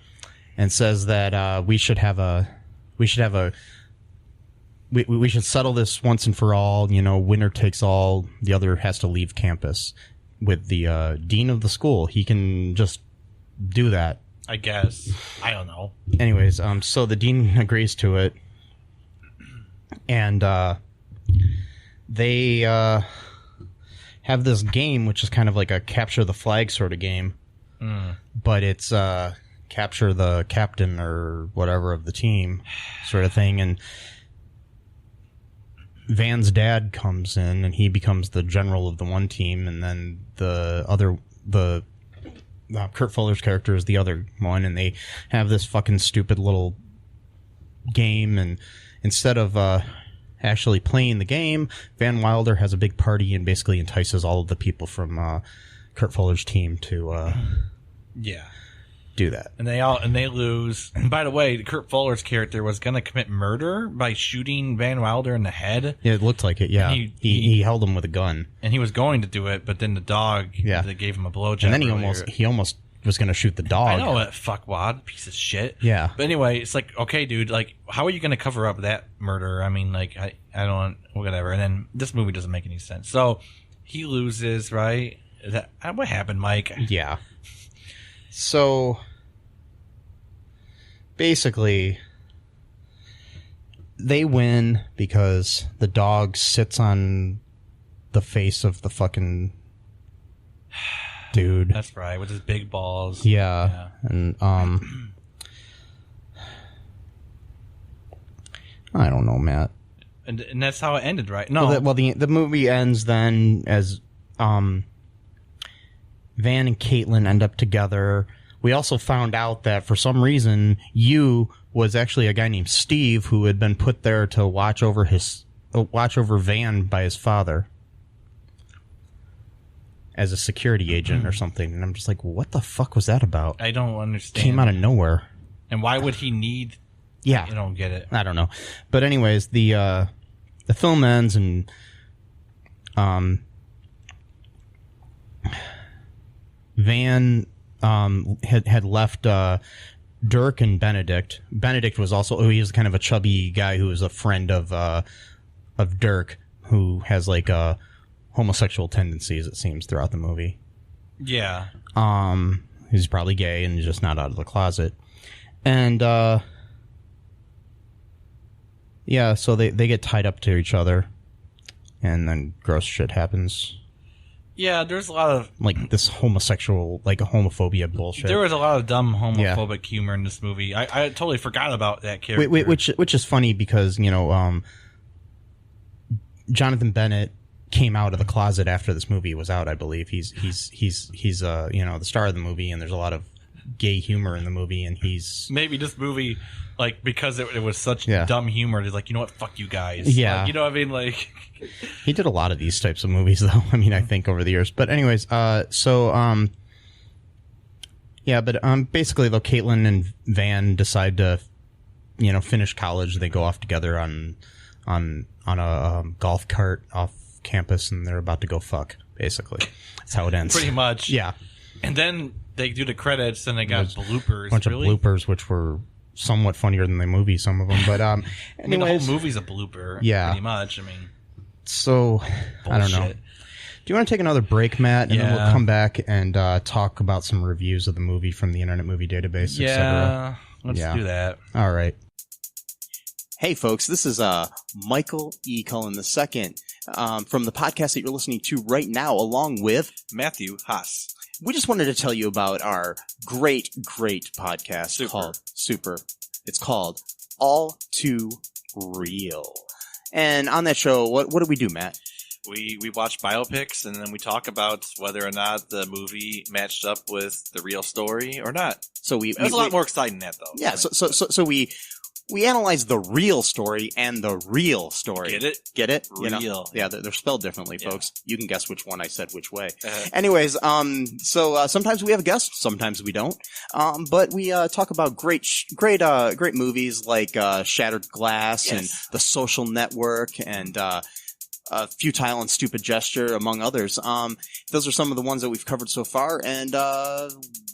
and says that we should settle this once and for all. Winner takes all. The other has to leave campus. With the dean of the school, he can just do that. I guess. I don't know. Anyways, so the dean agrees to it. And they have this game, which is kind of like a capture the flag sort of game. But it's capture the captain or whatever of the team sort of thing. And Van's dad comes in, and he becomes the general of the one team. And then Kurt Fuller's character is the other one. And they have this fucking stupid little game, and instead of actually playing the game, Van Wilder has a big party and basically entices all of the people from Kurt Fuller's team to Yeah. do that. And they lose. And by the way, Kurt Fuller's character was going to commit murder by shooting Van Wilder in the head. Yeah, it looked like it. Yeah, And he held him with a gun, and he was going to do it, but then the dog that gave him a blowjob. and then earlier. he almost was going to shoot the dog. I know, that fuckwad piece of shit. Yeah. But anyway, it's like, okay, dude, like, how are you going to cover up that murder? I mean, like, I don't, whatever. And then this movie doesn't make any sense. So he loses, right? What happened, Mike? Yeah. So basically, they win because the dog sits on the face of the fucking dude. That's right, with his big balls. Yeah. And I don't know, Matt. And that's how it ended, right? No. Well, the movie ends then as Van and Caitlin end up together. We also found out that for some reason, was actually a guy named Steve who had been put there to watch over Van by his father as a security agent or something. And I'm just like, what the fuck was that about? I don't understand. Came out of nowhere. And why would he need... Yeah. You don't get it. I don't know. But anyways, the film ends and Van had left Dirk and Benedict. Benedict was also he was kind of a chubby guy who was a friend of Dirk, who has like homosexual tendencies, it seems, throughout the movie. Yeah. He's probably gay and just not out of the closet. And yeah, so they get tied up to each other, and then gross shit happens. Yeah, there's a lot of... like this homosexual, like homophobia bullshit. There was a lot of dumb homophobic humor in this movie. I totally forgot about that character. Which is funny because, you know, Jonathan Bennett came out of the closet after this movie was out, I believe. He's you know, the star of the movie, and there's a lot of gay humor in the movie, and he's... Maybe this movie... Like, because it was such dumb humor, it's like, you know what, fuck you guys. Yeah. Like, you know what I mean? Like... He did a lot of these types of movies, though. I mean, I think over the years. But anyways, yeah, but basically, though, Caitlin and Van decide to, you know, finish college. They go off together on a golf cart off campus, and they're about to go fuck, basically. That's how it ends. Pretty much. Yeah. And then they do the credits, and they got bloopers. A bunch of bloopers, which were somewhat funnier than the movie, some of them. But I mean, the whole movie's a blooper. Yeah. Pretty much. I mean... So, bullshit. I don't know. Do you want to take another break, Matt? And then we'll come back and talk about some reviews of the movie from the Internet Movie Database, etc. Let's do that. All right. Hey, folks, this is Michael E. Cullen II from the podcast that you're listening to right now, along with Matthew Haas. We just wanted to tell you about our great podcast called Super. It's called All Too Real. And on that show, what do we do, Matt? We watch biopics, and then we talk about whether or not the movie matched up with the real story or not. So it's a lot more exciting than that, though. Yeah, so we analyze the real story and the real story. Get it? Get it? Real. You know? Yeah, they're spelled differently, folks. You can guess which one I said which way. Anyways, so sometimes we have a guest, sometimes we don't. But we talk about great movies like Shattered Glass and The Social Network and Futile and Stupid Gesture, among others. Those are some of the ones that we've covered so far, and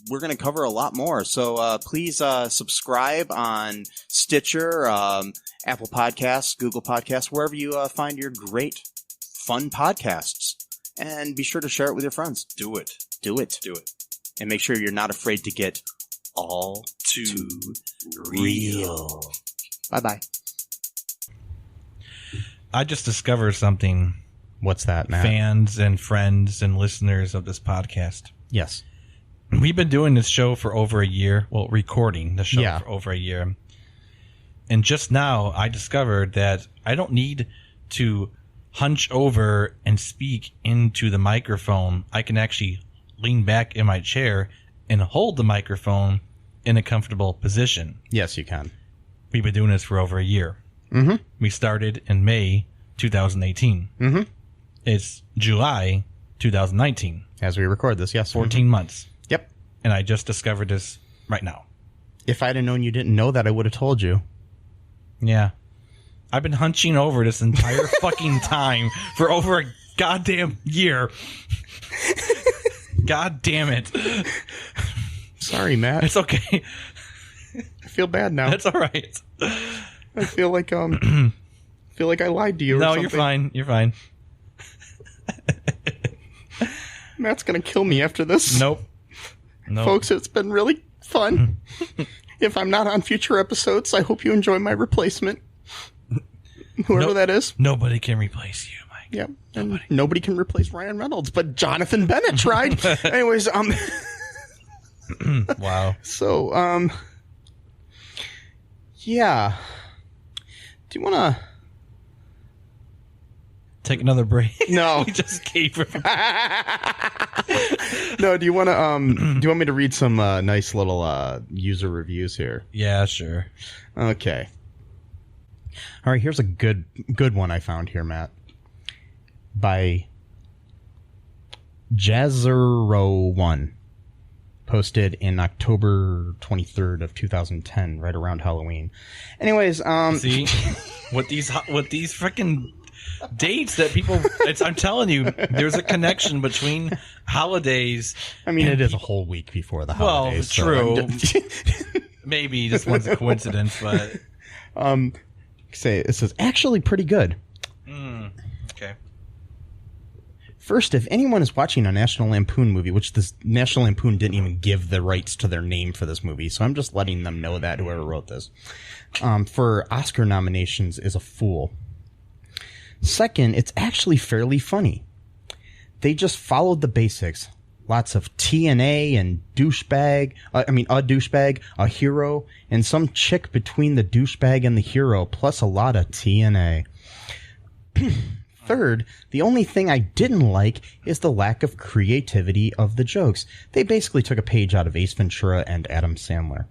we're going to cover a lot more. So please subscribe on Stitcher, Apple Podcasts, Google Podcasts, wherever you find your great, fun podcasts. And be sure to share it with your friends. Do it. And make sure you're not afraid to get all too real. Bye-bye. I just discovered something. What's that, Matt? Fans and friends and listeners of this podcast. Yes. We've been doing this show for over a year. Well, recording the show for over a year. And just now, I discovered that I don't need to hunch over and speak into the microphone. I can actually lean back in my chair and hold the microphone in a comfortable position. Yes, you can. We've been doing this for over a year. Mm-hmm. We started in May 2018. Mm-hmm. It's July 2019. As we record this, yes. 14 months. Yep. And I just discovered this right now. If I'd have known you didn't know that, I would have told you. Yeah. I've been hunching over this entire fucking time for over a goddamn year. God damn it. Sorry, Matt. It's okay. I feel bad now. That's all right. I feel like I lied to you. No, or something. you're fine. You're fine. Matt's gonna kill me after this. Nope. Folks, it's been really fun. If I'm not on future episodes, I hope you enjoy my replacement. Whoever that is. Nobody can replace you, Mike. Yep. And nobody can replace Ryan Reynolds, but Jonathan Bennett tried. Anyways, Wow. So, yeah. Do you want to... Take another break? No. We just gave her. No, do you want me to read some nice little user reviews here? Yeah, sure. Okay. All right, here's a good one I found here, Matt. By Jazzero1. Posted in October 23rd of 2010, right around Halloween. Anyways, See? What these freaking dates that people... I'm telling you, there's a connection between holidays. I mean, it is a whole week before the holidays. Well, true. Maybe this one's a coincidence, but... This is actually pretty good. Okay. First, if anyone is watching a National Lampoon movie, which this National Lampoon didn't even give the rights to their name for this movie, so I'm just letting them know that, whoever wrote this, for Oscar nominations is a fool. Second, it's actually fairly funny. They just followed the basics. Lots of TNA and douchebag, a douchebag, a hero, and some chick between the douchebag and the hero, plus a lot of TNA. Third, the only thing I didn't like is the lack of creativity of the jokes. They basically took a page out of Ace Ventura and Adam Sandler.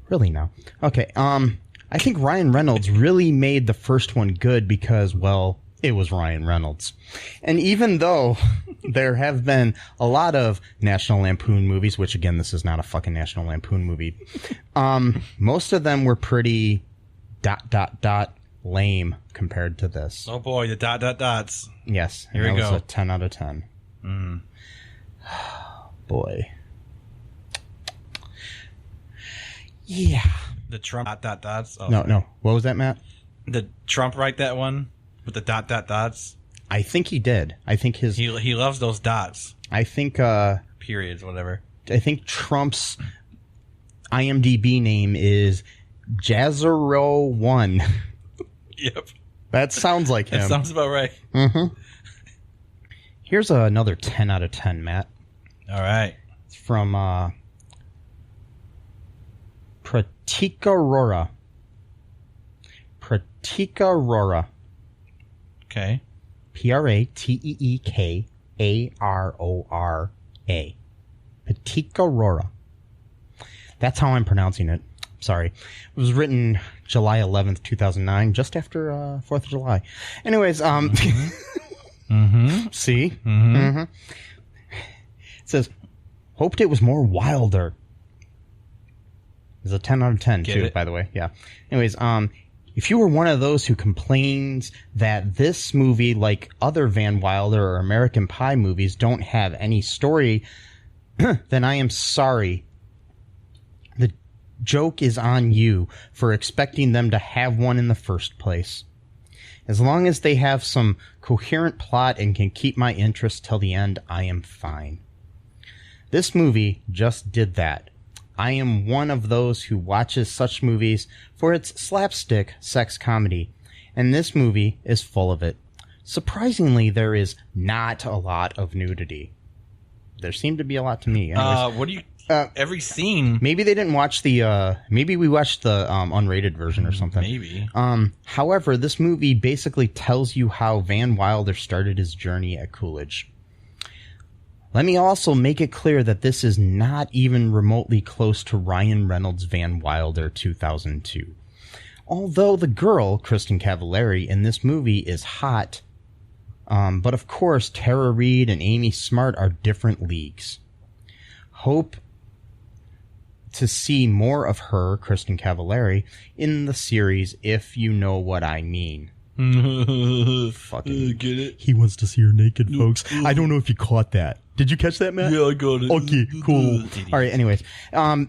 Really now. Okay, I think Ryan Reynolds really made the first one good because, well, it was Ryan Reynolds. And even though there have been a lot of National Lampoon movies, which again, this is not a fucking National Lampoon movie, most of them were pretty ... lame compared to this. Oh boy, the ... dots. Yes. Here we go. go. A 10 out of 10. Boy. Yeah. The Trump ... dots. Oh. No. What was that, Matt? Did Trump write that one with the ... dots? I think he did. I think he loves those dots. I think periods, whatever. I think Trump's IMDb name is Jazzero1. Yep. That sounds like him. That sounds about right. Mm-hmm. Here's another 10 out of 10, Matt. All right. It's from Pratika Rora. Okay. Prateekarora. Pratika Rora. That's how I'm pronouncing it. Sorry. It was written July 11th, 2009, just after 4th of July. Anyways, Mm-hmm. See? Mm-hmm. Mm-hmm. It says, hoped it was more wilder. It's a 10 out of 10, too, by the way. Yeah. Anyways, if you were one of those who complains that this movie, like other Van Wilder or American Pie movies, don't have any story, then I am sorry. The joke is on you for expecting them to have one in the first place. As long as they have some coherent plot and can keep my interest till the end, I am fine. This movie just did that. I am one of those who watches such movies for its slapstick sex comedy, and this movie is full of it. Surprisingly, there is not a lot of nudity. There seemed to be a lot to me. Anyways, What do you... every scene... Maybe they didn't watch the... maybe we watched the unrated version or something. Maybe. However, this movie basically tells you how Van Wilder started his journey at Coolidge. Let me also make it clear that this is not even remotely close to Ryan Reynolds' Van Wilder 2002. Although the girl, Kristen Cavallari, in this movie is hot, But of course, Tara Reid and Amy Smart are different leagues. Hope to see more of her, Kristen Cavallari, in the series, if you know what I mean. Fucking get it? He wants to see her naked, folks. I don't know if you caught that. Did you catch that, Matt? Yeah, I got it. Okay, cool. All right, anyways. Go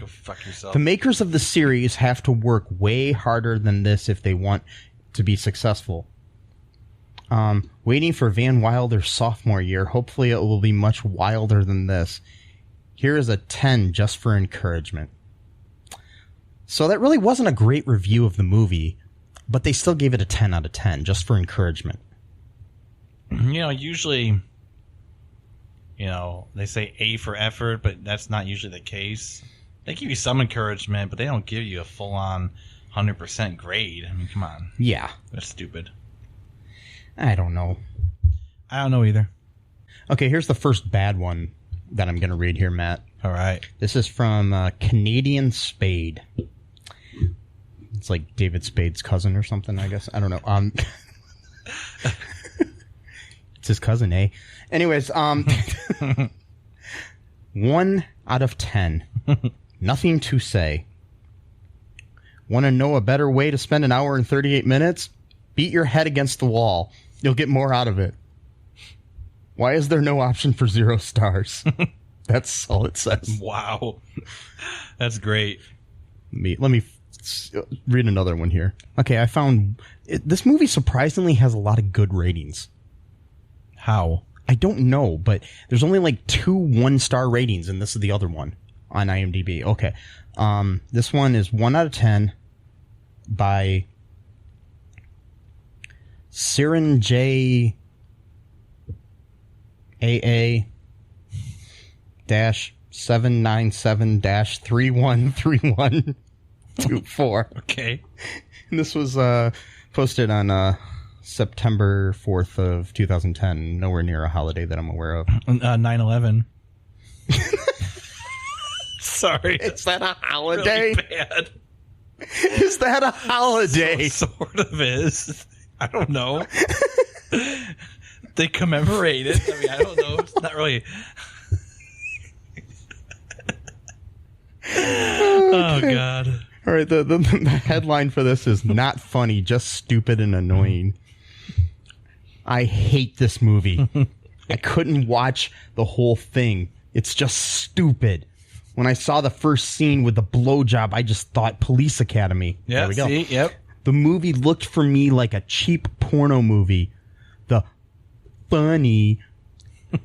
fuck yourself. The makers of the series have to work way harder than this if they want to be successful. Waiting for Van Wilder's sophomore year. Hopefully it will be much wilder than this. Here is a 10 just for encouragement. So that really wasn't a great review of the movie, but they still gave it a 10 out of 10 just for encouragement. Usually, they say A for effort, but that's not usually the case. They give you some encouragement, but they don't give you a full-on 100% grade. I mean, come on. Yeah. That's stupid. I don't know. I don't know either. Okay, here's the first bad one that I'm going to read here, Matt. All right. This is from Canadian Spade. It's like David Spade's cousin or something, I guess. I don't know. It's his cousin, eh? Anyways, 1 out of 10. Nothing to say. Want to know a better way to spend an hour and 38 minutes? Beat your head against the wall. You'll get more out of it. Why is there no option for 0 stars? That's all it says. Wow. That's great. Let me read another one here. Okay, I found... this movie surprisingly has a lot of good ratings. How? I don't know, but there's only like 2 1-star ratings, and this is the other one on IMDb. Okay. This one is 1 out of 10 by Siren J. AA -797-313124. Okay. And this was posted on September 4th of 2010. Nowhere near a holiday that I'm aware of. 9/11. Sorry. Is that a holiday? Really bad. Is that a holiday? Sort of is. I don't know. They commemorate it. I mean, I don't know. It's not really... Oh, God. All right, the headline for this is not funny, just stupid and annoying. I hate this movie. I couldn't watch the whole thing. It's just stupid. When I saw the first scene with the blowjob, I just thought Police Academy. Yeah, there we go. see? Yep. The movie looked for me like a cheap porno movie. The funny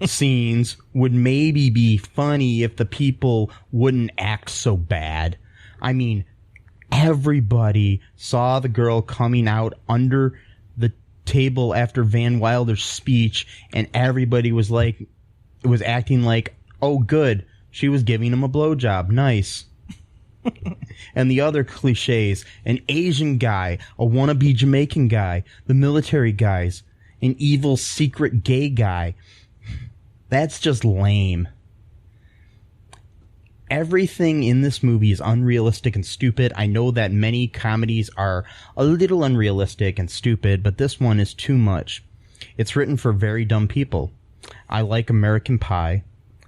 scenes would maybe be funny if the people wouldn't act so bad. I mean, everybody saw the girl coming out under the table after Van Wilder's speech, and everybody was acting like, oh, good, she was giving him a blowjob. Nice. And the other cliches, an Asian guy, a wannabe Jamaican guy, the military guys, an evil secret gay guy. That's just lame. Everything in this movie is unrealistic and stupid. I know that many comedies are a little unrealistic and stupid, but this one is too much. It's written for very dumb people. I like American Pie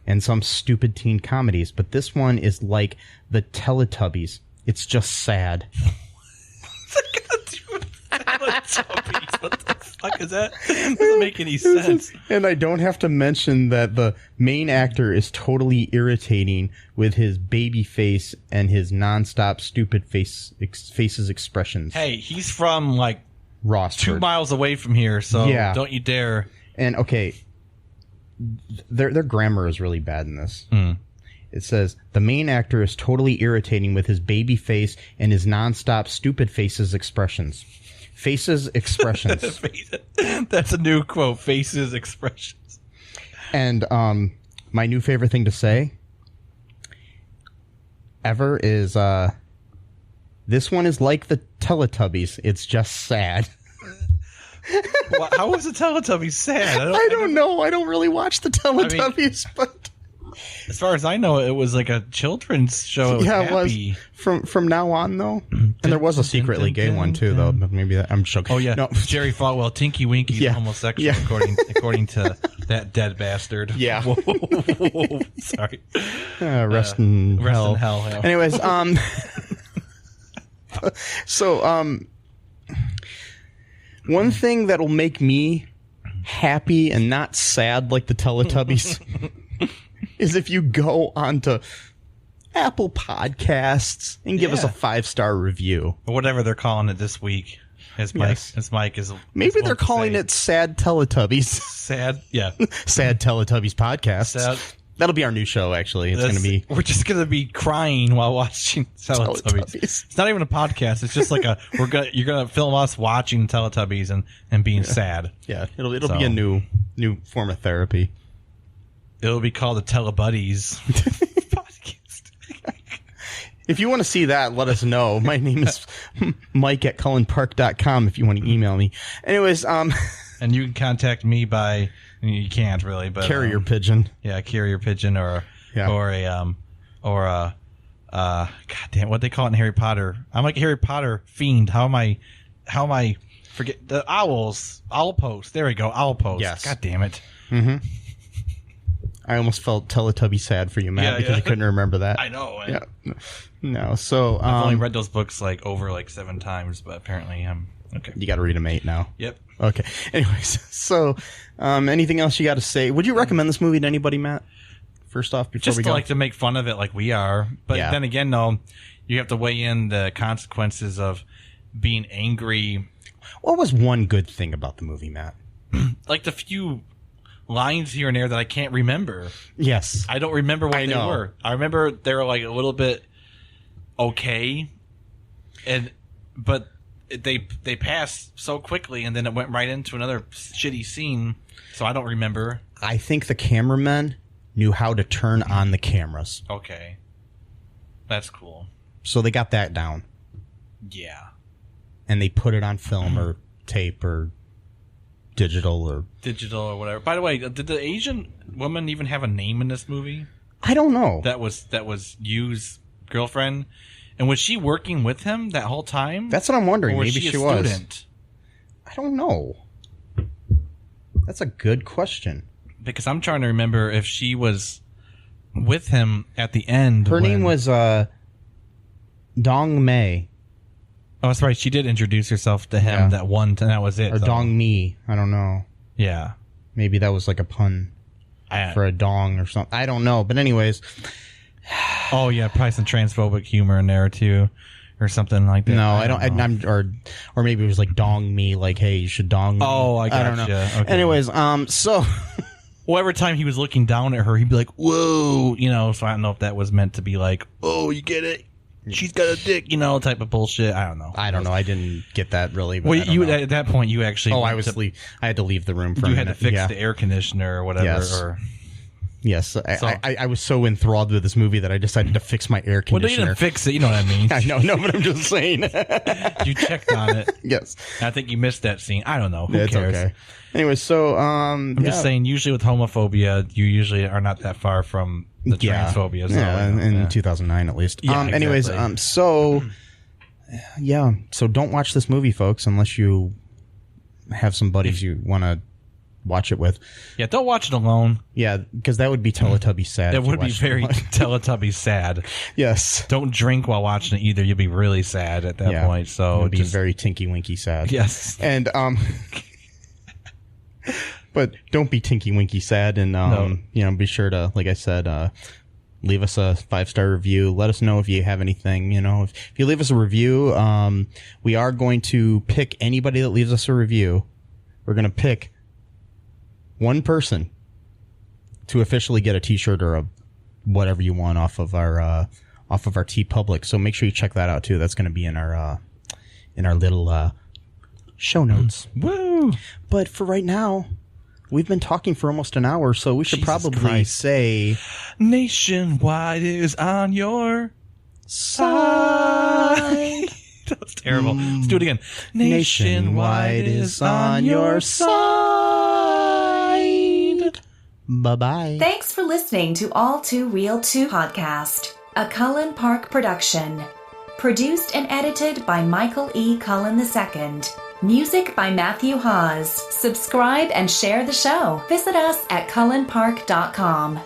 and some stupid teen comedies, but this one is like the Teletubbies. It's just sad. What the fuck is that? Doesn't make any sense. And I don't have to mention that the main actor is totally irritating with his baby face and his nonstop stupid faces expressions. Hey, he's from like Rossford. 2 miles away from here, so Yeah. don't you dare. And okay, their grammar is really bad in this. It says, the main actor is totally irritating with his baby face and his nonstop stupid faces expressions. Faces expressions. That's a new quote. Faces expressions. And my new favorite thing to say ever is this one is like the Teletubbies. It's just sad. How was the Teletubbies sad? I don't know. I don't really watch the Teletubbies, but As far as I know, it was like a children's show. It was happy. It was. From now on, though. And there was a secretly gay one, too, though. But maybe I'm joking. Oh, yeah. No. Jerry Falwell, Tinky Winky's homosexual, according to that dead bastard. Yeah. Whoa. Sorry. Rest in hell. Yeah. Anyways, so, one thing that'll make me happy and not sad like the Teletubbies is if you go onto Apple Podcasts and give us a 5-star review. Or whatever they're calling it this week. As Mike is. Maybe they're calling it Sad Teletubbies. Sad? Yeah. Sad Teletubbies Podcast. Sad. That'll be our new show, actually. It's going to be... We're just going to be crying while watching Teletubbies. It's not even a podcast. It's just like you're going to film us watching Teletubbies and being sad. Yeah, it'll be a new form of therapy. It'll be called the Telebuddies podcast. If you want to see that, let us know. My name is Mike@cullenpark.com if you want to email me. Anyways, and you can contact me by... You can't really, but carrier pigeon. Yeah, carrier pigeon or a God damn, what they call it in Harry Potter. I'm like a Harry Potter fiend. How am I forget the owls? Owl post. There we go. Owl post. Yes. God damn it. Mm-hmm. I almost felt Teletubby sad for you, Matt, because I couldn't remember that. I know. Yeah. No. So I've only read those books like over 7 times, but apparently I'm okay. You got to read them 8 now. Yep. Okay. Anyways, so anything else you got to say? Would you recommend this movie to anybody, Matt? First off, before we go, like to make fun of it, like we are. But then again, though, you have to weigh in the consequences of being angry. What was one good thing about the movie, Matt? Like the few lines here and there that I can't remember. Yes, I don't remember what they were. I remember they were like a little bit okay, but they passed so quickly, and then it went right into another shitty scene. So I don't remember. I think the cameramen knew how to turn on the cameras. Okay, that's cool. So they got that down. Yeah, and they put it on film or tape or digital or whatever. By the way, did the Asian woman even have a name in this movie? I don't know. That was Yu's girlfriend. And was she working with him that whole time? That's what I'm wondering. Or was Maybe she was. Student? I don't know. That's a good question. Because I'm trying to remember if she was with him at the end. Her name was Dong Mei. Oh, that's right. She did introduce herself to him that one time. That was it. Or Dong Mi. I don't know. Yeah. Maybe that was like a pun for a dong or something. I don't know. But anyways... Oh yeah, probably some transphobic humor in there too, or something like that. No, I don't. Or maybe it was like dong me, like hey, you should dong me. Oh, I don't know. Okay. Anyways, so well, every time he was looking down at her, he'd be like, "Whoa," So I don't know if that was meant to be like, "Oh, you get it? She's got a dick," type of bullshit. I don't know. I don't know. I didn't get that really. But well, you at that point, you actually. Oh, I had to leave the room for a minute. You had to fix the air conditioner or whatever. Yes. Yes, I was so enthralled with this movie that I decided to fix my air conditioner. Well, you didn't fix it, you know what I mean. I know, but I'm just saying. You checked on it. Yes. I think you missed that scene. I don't know. Who it's cares? Okay. Anyway, so I'm just saying. Usually with homophobia, you usually are not that far from the transphobia. So in 2009 at least. Yeah, anyways, exactly. So don't watch this movie, folks, unless you have some buddies you want to watch it with. Yeah, don't watch it alone. Yeah, because that would be Teletubby sad. That would be very Teletubby sad. Yes. Don't drink while watching it either. You'll be really sad at that point. So it'd be very Tinky Winky sad. Yes. And but don't be Tinky Winky sad, and be sure to, like I said, leave us a 5-star review. Let us know if you have anything. If you leave us a review, we are going to pick anybody that leaves us a review. We're going to pick one person to officially get a T-shirt or a whatever you want off of our TeePublic. So make sure you check that out too. That's going to be in our little show notes. Woo! But for right now, we've been talking for almost an hour, so we should probably say Nationwide is on your side. That was terrible. Let's do it again. Nationwide is on your side. Bye-bye. Thanks for listening to All Too Real 2 podcast, a Cullen Park production. Produced and edited by Michael E. Cullen II. Music by Matthew Hawes. Subscribe and share the show. Visit us at cullenpark.com.